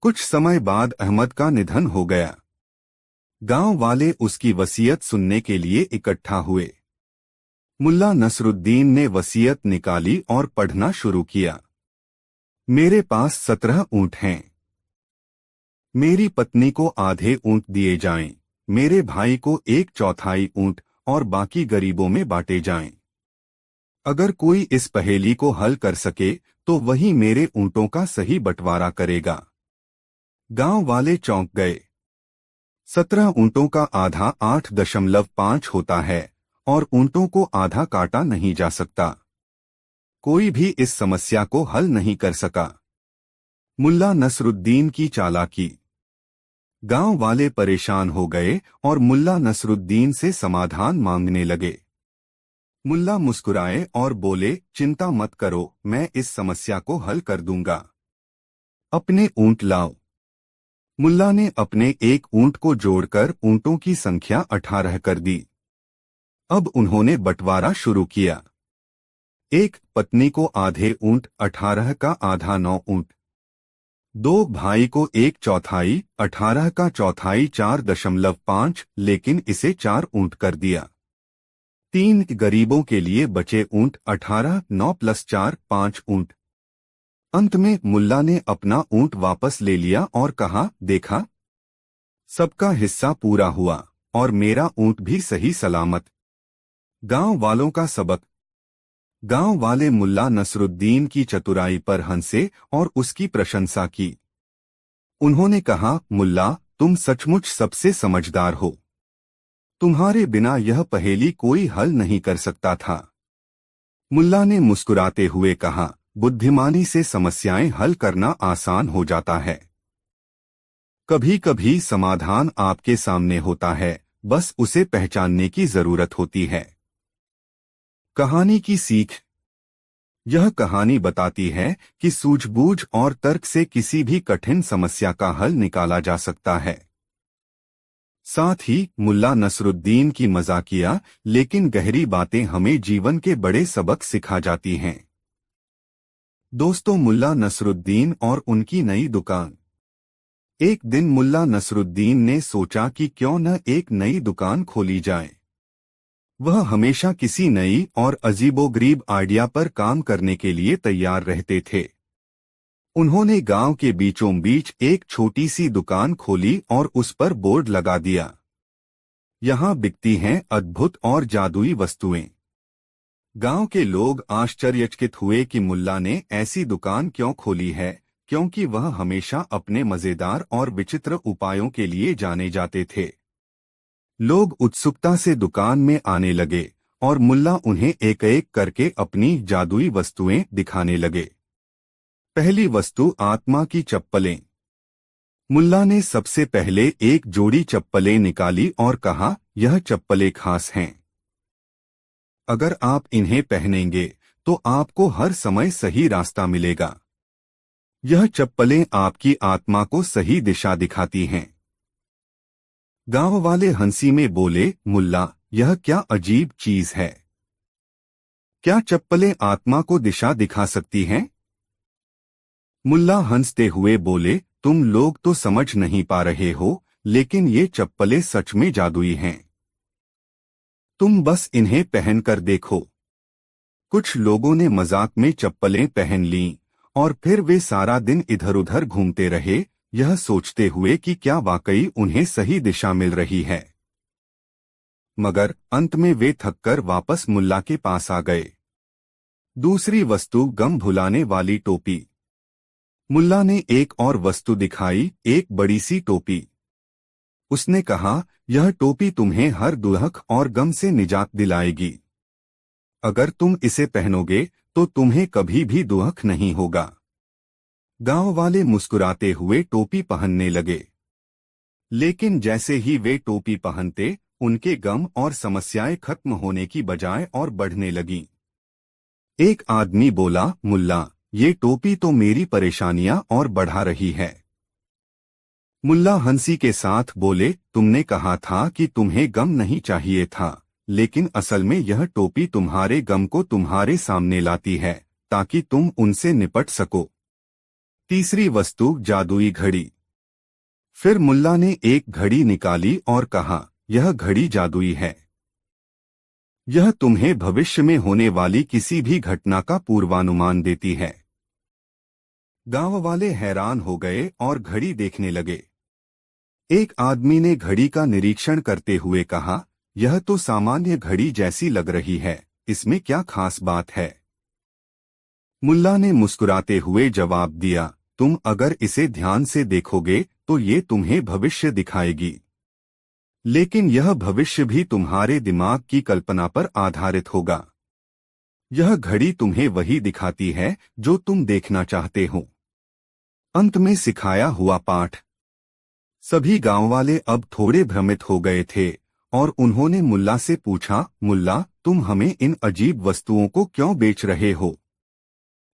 कुछ समय अहमद अहमद का निधन हो गया। गांव वाले उसकी वसीयत सुनने के लिए इकट्ठा हुए। मुल्ला नसरुद्दीन ने वसीयत निकाली और पढ़ना शुरू किया। मेरे पास 17 ऊंट हैं। मेरी पत्नी को आधे ऊंट दिए जाएं, मेरे भाई को 1/4 ऊंट और बाकी गरीबों में बांटे जाएं। अगर कोई इस पहेली को हल कर सके तो वही मेरे ऊंटों का सही बंटवारा करेगा। गांव वाले चौंक गए। 17 ऊंटों का आधा 8.5 होता है और ऊंटों को आधा काटा नहीं जा सकता। कोई भी इस समस्या को हल नहीं कर सका। मुल्ला नसरुद्दीन की चालाकी। गांव वाले परेशान हो गए और मुल्ला नसरुद्दीन से समाधान मांगने लगे। मुल्ला मुस्कुराए और बोले, चिंता मत करो, मैं इस समस्या को हल कर दूंगा। अपने ऊंट लाओ। मुल्ला ने अपने एक ऊंट को जोड़कर ऊंटों की संख्या 18 कर दी। अब उन्होंने बंटवारा शुरू किया। एक पत्नी को आधे ऊंट 18 का आधा 9 ऊंट। 2 भाई को 1/4 18 का चौथाई 4.5, लेकिन इसे 4 ऊंट कर दिया। 3 गरीबों के लिए बचे ऊंट 18 9 + 4 5 ऊंट। अंत में मुल्ला ने अपना ऊंट वापस ले लिया और कहा, देखा, सबका हिस्सा पूरा हुआ और मेरा ऊंट भी सही सलामत। गांव वालों का सबक। गांव वाले मुल्ला नसरुद्दीन की चतुराई पर हंसे और उसकी प्रशंसा की। उन्होंने कहा, मुल्ला, तुम सचमुच सबसे समझदार हो। तुम्हारे बिना यह पहेली कोई हल नहीं कर सकता था। मुल्ला ने मुस्कुराते हुए कहा, बुद्धिमानी से समस्याएं हल करना आसान हो जाता है। कभी कभी समाधान आपके सामने होता है, बस उसे पहचानने की जरूरत होती है। कहानी की सीख। यह कहानी बताती है कि सूझबूझ और तर्क से किसी भी कठिन समस्या का हल निकाला जा सकता है। साथ ही मुल्ला नसरुद्दीन की मजाकिया लेकिन गहरी बातें हमें जीवन के बड़े सबक सिखा जाती हैं। दोस्तों, मुल्ला नसरुद्दीन और उनकी नई दुकान। एक दिन मुल्ला नसरुद्दीन ने सोचा कि क्यों न एक नई दुकान खोली जाए। वह हमेशा किसी नई और अजीबोगरीब आइडिया पर काम करने के लिए तैयार रहते थे। उन्होंने गांव के बीचों बीच एक छोटी सी दुकान खोली और उस पर बोर्ड लगा दिया, यहाँ बिकती हैं अद्भुत और जादुई वस्तुएं। गांव के लोग आश्चर्यचकित हुए कि मुल्ला ने ऐसी दुकान क्यों खोली है, क्योंकि वह हमेशा अपने मजेदार और विचित्र उपायों के लिए जाने जाते थे। लोग उत्सुकता से दुकान में आने लगे और मुल्ला उन्हें एक एक करके अपनी जादुई वस्तुएं दिखाने लगे। पहली वस्तु आत्मा की चप्पलें। मुल्ला ने सबसे पहले एक जोड़ी चप्पलें निकाली और कहा, यह चप्पलें खास हैं। अगर आप इन्हें पहनेंगे तो आपको हर समय सही रास्ता मिलेगा। यह चप्पलें आपकी आत्मा को सही दिशा दिखाती हैं। गांव वाले हंसी में बोले, मुल्ला, यह क्या अजीब चीज है। क्या चप्पलें आत्मा को दिशा दिखा सकती हैं? मुल्ला हंसते हुए बोले, तुम लोग तो समझ नहीं पा रहे हो, लेकिन ये चप्पलें सच में जादुई हैं। तुम बस इन्हें पहनकर देखो। कुछ लोगों ने मजाक में चप्पलें पहन लीं और फिर वे सारा दिन इधर उधर घूमते रहे, यह सोचते हुए कि क्या वाकई उन्हें सही दिशा मिल रही है। मगर अंत में वे थककर वापस मुल्ला के पास आ गए। दूसरी वस्तु गम भुलाने वाली टोपी। मुल्ला ने एक और वस्तु दिखाई, एक बड़ी सी टोपी। उसने कहा, यह टोपी तुम्हें हर दुख और गम से निजात दिलाएगी। अगर तुम इसे पहनोगे तो तुम्हें कभी भी दुख नहीं होगा। गांव वाले मुस्कुराते हुए टोपी पहनने लगे। लेकिन जैसे ही वे टोपी पहनते, उनके गम और समस्याएं खत्म होने की बजाय और बढ़ने लगीं। एक आदमी बोला, मुल्ला, ये टोपी तो मेरी परेशानियां और बढ़ा रही है। मुल्ला हंसी के साथ बोले, तुमने कहा था कि तुम्हें गम नहीं चाहिए था, लेकिन असल में यह टोपी तुम्हारे गम को तुम्हारे सामने लाती है, ताकि तुम उनसे निपट सको। तीसरी वस्तु जादुई घड़ी। फिर मुल्ला ने एक घड़ी निकाली और कहा, यह घड़ी जादुई है। यह तुम्हें भविष्य में होने वाली किसी भी घटना का पूर्वानुमान देती है। गांव वाले हैरान हो गए और घड़ी देखने लगे। एक आदमी ने घड़ी का निरीक्षण करते हुए कहा, यह तो सामान्य घड़ी जैसी लग रही है, इसमें क्या खास बात है। मुल्ला ने मुस्कुराते हुए जवाब दिया, तुम अगर इसे ध्यान से देखोगे तो ये तुम्हें भविष्य दिखाएगी, लेकिन यह भविष्य भी तुम्हारे दिमाग की कल्पना पर आधारित होगा। यह घड़ी तुम्हें वही दिखाती है जो तुम देखना चाहते हो। अंत में सिखाया हुआ पाठ। सभी गांव वाले अब थोड़े भ्रमित हो गए थे और उन्होंने मुल्ला से पूछा, मुल्ला, तुम हमें इन अजीब वस्तुओं को क्यों बेच रहे हो?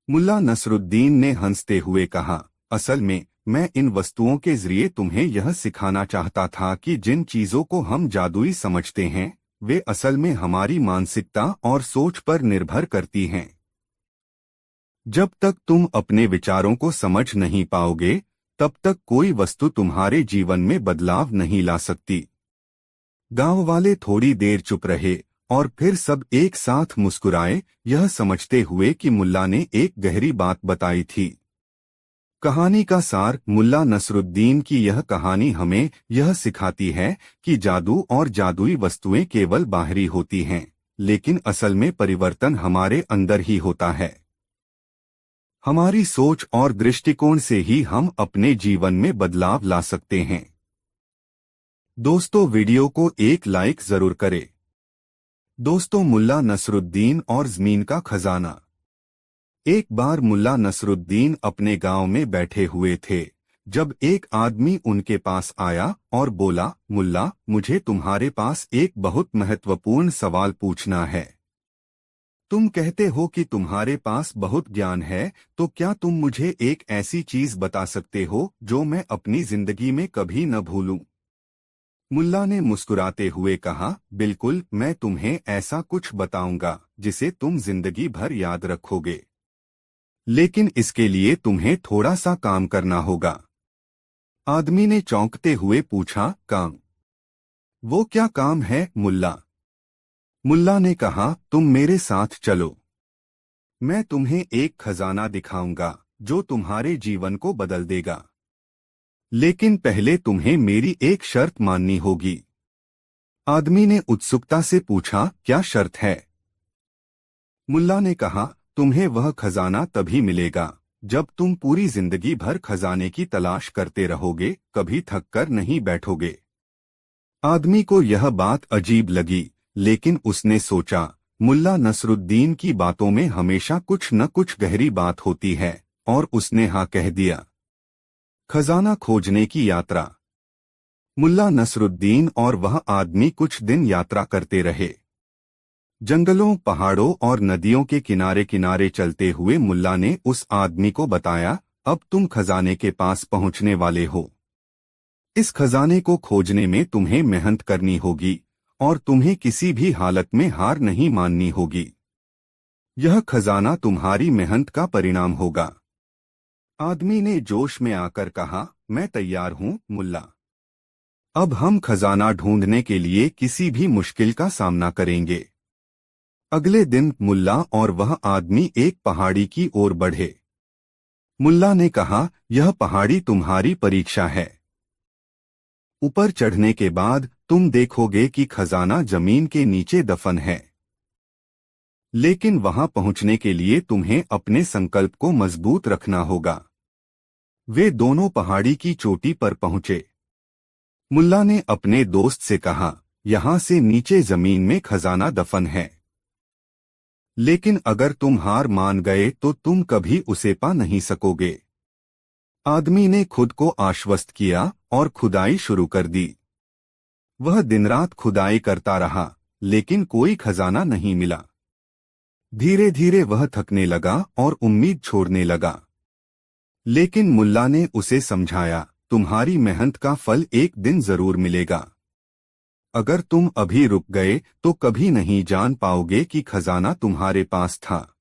मुल्ला नसरुद्दीन ने हंसते हुए कहा, असल में मैं इन वस्तुओं के जरिए तुम्हें यह सिखाना चाहता था कि जिन चीजों को हम जादुई समझते हैं, वे असल में हमारी मानसिकता और सोच पर निर्भर करती हैं। जब तक तुम अपने विचारों को समझ नहीं पाओगे, तब तक कोई वस्तु तुम्हारे जीवन में बदलाव नहीं ला सकती। गांव वाले थोड़ी देर चुप रहे और फिर सब एक साथ मुस्कुराए, यह समझते हुए कि मुल्ला ने एक गहरी बात बताई थी। कहानी का सार। मुल्ला नसरुद्दीन की यह कहानी हमें यह सिखाती है कि जादू और जादुई वस्तुएं केवल बाहरी होती हैं, लेकिन असल में परिवर्तन हमारे अंदर ही होता है। हमारी सोच और दृष्टिकोण से ही हम अपने जीवन में बदलाव ला सकते हैं। दोस्तों, वीडियो को एक लाइक जरूर करें। दोस्तों, मुल्ला नसरुद्दीन और ज़मीन का खजाना। एक बार मुल्ला नसरुद्दीन अपने गांव में बैठे हुए थे, जब एक आदमी उनके पास आया और बोला, मुल्ला, मुझे तुम्हारे पास एक बहुत महत्वपूर्ण सवाल पूछना है। तुम कहते हो कि तुम्हारे पास बहुत ज्ञान है, तो क्या तुम मुझे एक ऐसी चीज बता सकते हो जो मैं अपनी जिंदगी में कभी न भूलूं? मुल्ला ने मुस्कुराते हुए कहा, बिल्कुल, मैं तुम्हें ऐसा कुछ बताऊंगा जिसे तुम जिंदगी भर याद रखोगे। लेकिन इसके लिए तुम्हें थोड़ा सा काम करना होगा। आदमी ने चौंकते हुए पूछा, काम? वो क्या काम है मुल्ला? मुल्ला ने कहा, तुम मेरे साथ चलो। मैं तुम्हें एक खजाना दिखाऊंगा जो तुम्हारे जीवन को बदल देगा। लेकिन पहले तुम्हें मेरी एक शर्त माननी होगी। आदमी ने उत्सुकता से पूछा, क्या शर्त है? मुल्ला ने कहा, तुम्हें वह खजाना तभी मिलेगा जब तुम पूरी जिंदगी भर खजाने की तलाश करते रहोगे, कभी थक कर नहीं बैठोगे। आदमी को यह बात अजीब लगी, लेकिन उसने सोचा, मुल्ला नसरुद्दीन की बातों में हमेशा कुछ न कुछ गहरी बात होती है, और उसने हाँ कह दिया। खजाना खोजने की यात्रा। मुल्ला नसरुद्दीन और वह आदमी कुछ दिन यात्रा करते रहे। जंगलों, पहाड़ों और नदियों के किनारे किनारे चलते हुए मुल्ला ने उस आदमी को बताया, अब तुम खजाने के पास पहुंचने वाले हो। इस खजाने को खोजने में तुम्हें मेहनत करनी होगी और तुम्हें किसी भी हालत में हार नहीं माननी होगी। यह खजाना तुम्हारी मेहनत का परिणाम होगा। आदमी ने जोश में आकर कहा, मैं तैयार हूं मुल्ला। अब हम खजाना ढूंढने के लिए किसी भी मुश्किल का सामना करेंगे। अगले दिन मुल्ला और वह आदमी एक पहाड़ी की ओर बढ़े। मुल्ला ने कहा, यह पहाड़ी तुम्हारी परीक्षा है। ऊपर चढ़ने के बाद तुम देखोगे कि खजाना जमीन के नीचे दफन है। लेकिन वहां पहुंचने के लिए तुम्हें अपने संकल्प को मजबूत रखना होगा। वे दोनों पहाड़ी की चोटी पर पहुंचे। मुल्ला ने अपने दोस्त से कहा, यहां से नीचे जमीन में खजाना दफन है। लेकिन अगर तुम हार मान गए तो तुम कभी उसे पा नहीं सकोगे। आदमी ने खुद को आश्वस्त किया और खुदाई शुरू कर दी। वह दिन रात खुदाई करता रहा, लेकिन कोई खजाना नहीं मिला। धीरे धीरे वह थकने लगा और उम्मीद छोड़ने लगा। लेकिन मुल्ला ने उसे समझाया, तुम्हारी मेहनत का फल एक दिन जरूर मिलेगा। अगर तुम अभी रुक गए तो कभी नहीं जान पाओगे कि खजाना तुम्हारे पास था।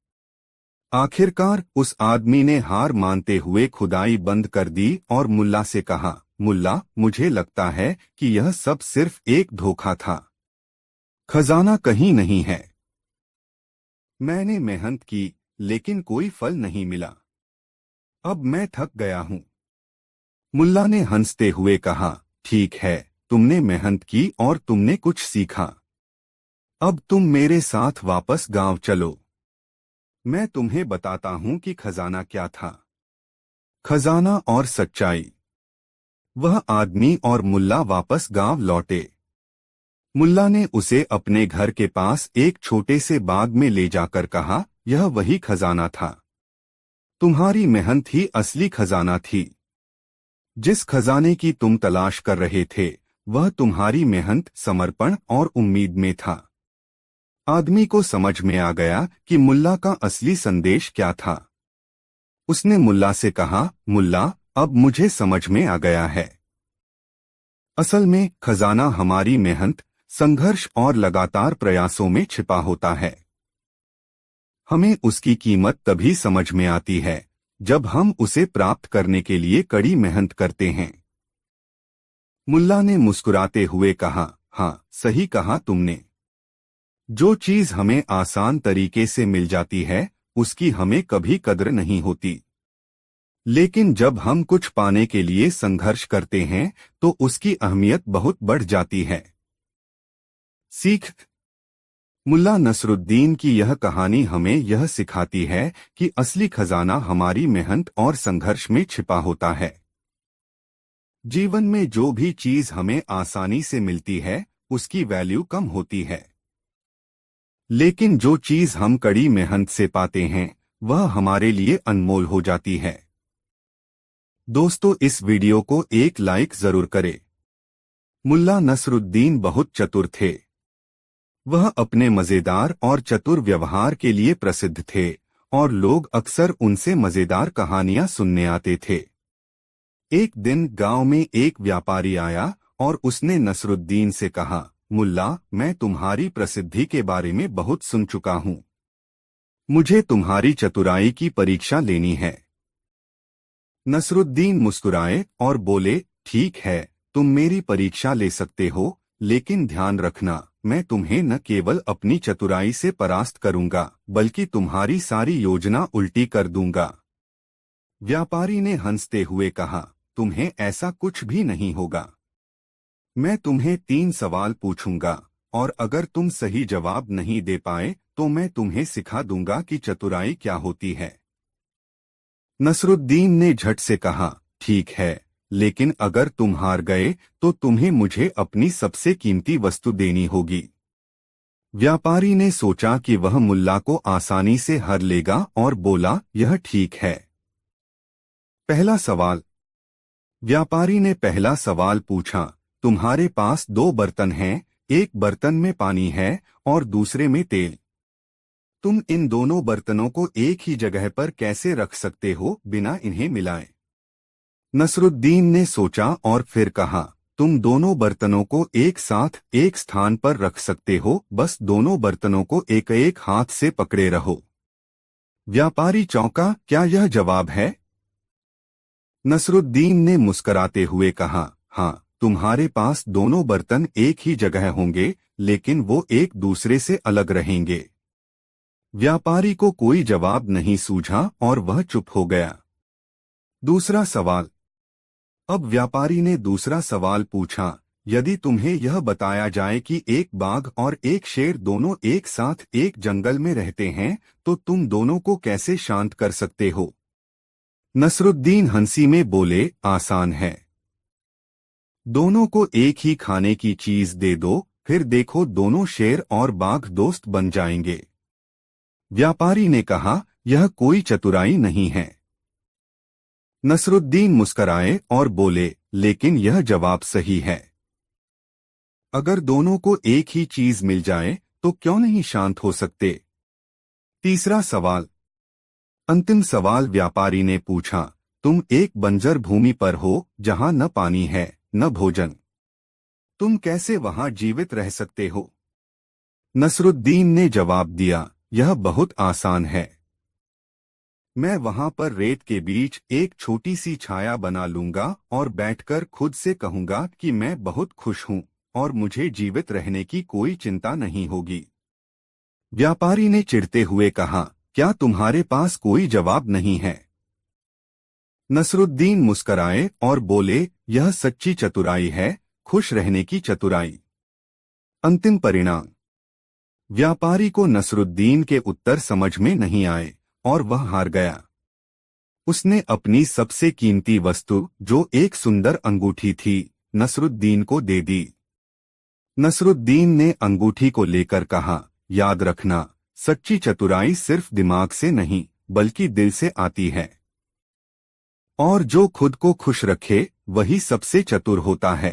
आखिरकार उस आदमी ने हार मानते हुए खुदाई बंद कर दी और मुल्ला से कहा, मुल्ला, मुझे लगता है कि यह सब सिर्फ एक धोखा था। खजाना कहीं नहीं है। मैंने मेहनत की, लेकिन कोई फल नहीं मिला। अब मैं थक गया हूं। मुल्ला ने हंसते हुए कहा, ठीक है, तुमने मेहनत की और तुमने कुछ सीखा। अब तुम मेरे साथ वापस गांव चलो। मैं तुम्हें बताता हूं कि खजाना क्या था। खजाना और सच्चाई। वह आदमी और मुल्ला वापस गांव लौटे। मुल्ला ने उसे अपने घर के पास एक छोटे से बाग में ले जाकर कहा, यह वही खजाना था। तुम्हारी मेहनत ही असली खजाना थी। जिस खजाने की तुम तलाश कर रहे थे, वह तुम्हारी मेहनत, समर्पण और उम्मीद में था। आदमी को समझ में आ गया कि मुल्ला का असली संदेश क्या था। उसने मुल्ला से कहा, मुल्ला, अब मुझे समझ में आ गया है। असल में खजाना हमारी मेहनत, संघर्ष और लगातार प्रयासों में छिपा होता है। हमें उसकी कीमत तभी समझ में आती है जब हम उसे प्राप्त करने के लिए कड़ी मेहनत करते हैं। मुल्ला ने मुस्कुराते हुए कहा, हाँ, सही कहा तुमने। जो चीज हमें आसान तरीके से मिल जाती है, उसकी हमें कभी कद्र नहीं होती। लेकिन जब हम कुछ पाने के लिए संघर्ष करते हैं तो उसकी अहमियत बहुत बढ़ जाती है। सीख। मुल्ला नसरुद्दीन की यह कहानी हमें यह सिखाती है कि असली खजाना हमारी मेहनत और संघर्ष में छिपा होता है। जीवन में जो भी चीज हमें आसानी से मिलती है, उसकी वैल्यू कम होती है। लेकिन जो चीज हम कड़ी मेहनत से पाते हैं, वह हमारे लिए अनमोल हो जाती है। दोस्तों, इस वीडियो को एक लाइक जरूर करें। मुल्ला नसरुद्दीन बहुत चतुर थे। वह अपने मजेदार और चतुर व्यवहार के लिए प्रसिद्ध थे और लोग अक्सर उनसे मजेदार कहानियां सुनने आते थे। एक दिन गांव में एक व्यापारी आया और उसने नसरुद्दीन से कहा, मुल्ला, मैं तुम्हारी प्रसिद्धि के बारे में बहुत सुन चुका हूं। मुझे तुम्हारी चतुराई की परीक्षा लेनी है। नसरुद्दीन मुस्कुराए और बोले, ठीक है, तुम मेरी परीक्षा ले सकते हो, लेकिन ध्यान रखना, मैं तुम्हें न केवल अपनी चतुराई से परास्त करूंगा, बल्कि तुम्हारी सारी योजना उल्टी कर दूंगा। व्यापारी ने हंसते हुए कहा, तुम्हें ऐसा कुछ भी नहीं होगा। मैं तुम्हें 3 सवाल पूछूंगा और अगर तुम सही जवाब नहीं दे पाए तो मैं तुम्हें सिखा दूंगा कि चतुराई क्या होती है। नसरुद्दीन ने झट से कहा, ठीक है, लेकिन अगर तुम हार गए तो तुम्हें मुझे अपनी सबसे कीमती वस्तु देनी होगी। व्यापारी ने सोचा कि वह मुल्ला को आसानी से हर लेगा और बोला, यह ठीक है। पहला सवाल। व्यापारी ने पहला सवाल पूछा, तुम्हारे पास 2 बर्तन हैं, एक बर्तन में पानी है और दूसरे में तेल। तुम इन दोनों बर्तनों को एक ही जगह पर कैसे रख सकते हो बिना इन्हें मिलाए? नसरुद्दीन ने सोचा और फिर कहा, तुम दोनों बर्तनों को एक साथ एक स्थान पर रख सकते हो, बस दोनों बर्तनों को एक एक हाथ से पकड़े रहो। व्यापारी चौंका, क्या यह जवाब है? नसरुद्दीन ने मुस्कराते हुए कहा, हाँ, तुम्हारे पास दोनों बर्तन एक ही जगह होंगे, लेकिन वो एक दूसरे से अलग रहेंगे। व्यापारी को कोई जवाब नहीं सूझा और वह चुप हो गया। दूसरा सवाल। अब व्यापारी ने दूसरा सवाल पूछा, यदि तुम्हें यह बताया जाए कि एक बाघ और एक शेर दोनों एक साथ एक जंगल में रहते हैं, तो तुम दोनों को कैसे शांत कर सकते हो? नसरुद्दीन हंसी में बोले, आसान है। दोनों को एक ही खाने की चीज दे दो, फिर देखो दोनों शेर और बाघ दोस्त बन जाएंगे। व्यापारी ने कहा, यह कोई चतुराई नहीं है। नसरुद्दीन मुस्कराए और बोले, लेकिन यह जवाब सही है। अगर दोनों को एक ही चीज मिल जाए तो क्यों नहीं शांत हो सकते? तीसरा सवाल। अंतिम सवाल व्यापारी ने पूछा, तुम एक बंजर भूमि पर हो जहां न पानी है न भोजन। तुम कैसे वहां जीवित रह सकते हो? नसरुद्दीन ने जवाब दिया, यह बहुत आसान है। मैं वहां पर रेत के बीच एक छोटी सी छाया बना लूंगा और बैठकर खुद से कहूंगा कि मैं बहुत खुश हूं और मुझे जीवित रहने की कोई चिंता नहीं होगी। व्यापारी ने चिढ़ते हुए कहा, क्या तुम्हारे पास कोई जवाब नहीं है? नसरुद्दीन मुस्कराए और बोले, यह सच्ची चतुराई है, खुश रहने की चतुराई। अंतिम परिणाम। व्यापारी को नसरुद्दीन के उत्तर समझ में नहीं आए और वह हार गया। उसने अपनी सबसे कीमती वस्तु, जो एक सुंदर अंगूठी थी, नसरुद्दीन को दे दी। नसरुद्दीन ने अंगूठी को लेकर कहा, याद रखना, सच्ची चतुराई सिर्फ दिमाग से नहीं बल्कि दिल से आती है। और जो खुद को खुश रखे वही सबसे चतुर होता है।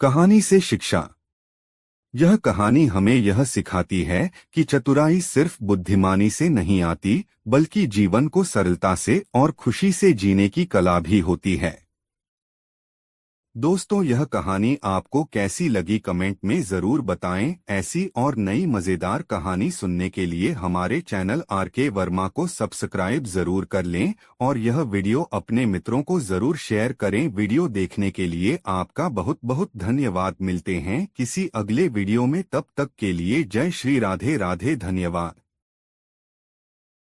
कहानी से शिक्षा। यह कहानी हमें यह सिखाती है कि चतुराई सिर्फ बुद्धिमानी से नहीं आती, बल्कि जीवन को सरलता से और खुशी से जीने की कला भी होती है। दोस्तों, यह कहानी आपको कैसी लगी कमेंट में जरूर बताएं। ऐसी और नई मजेदार कहानी सुनने के लिए हमारे चैनल आरके वर्मा को सब्सक्राइब जरूर कर लें और यह वीडियो अपने मित्रों को जरूर शेयर करें। वीडियो देखने के लिए आपका बहुत बहुत धन्यवाद। मिलते हैं किसी अगले वीडियो में, तब तक के लिए जय श्री राधे राधे। धन्यवाद।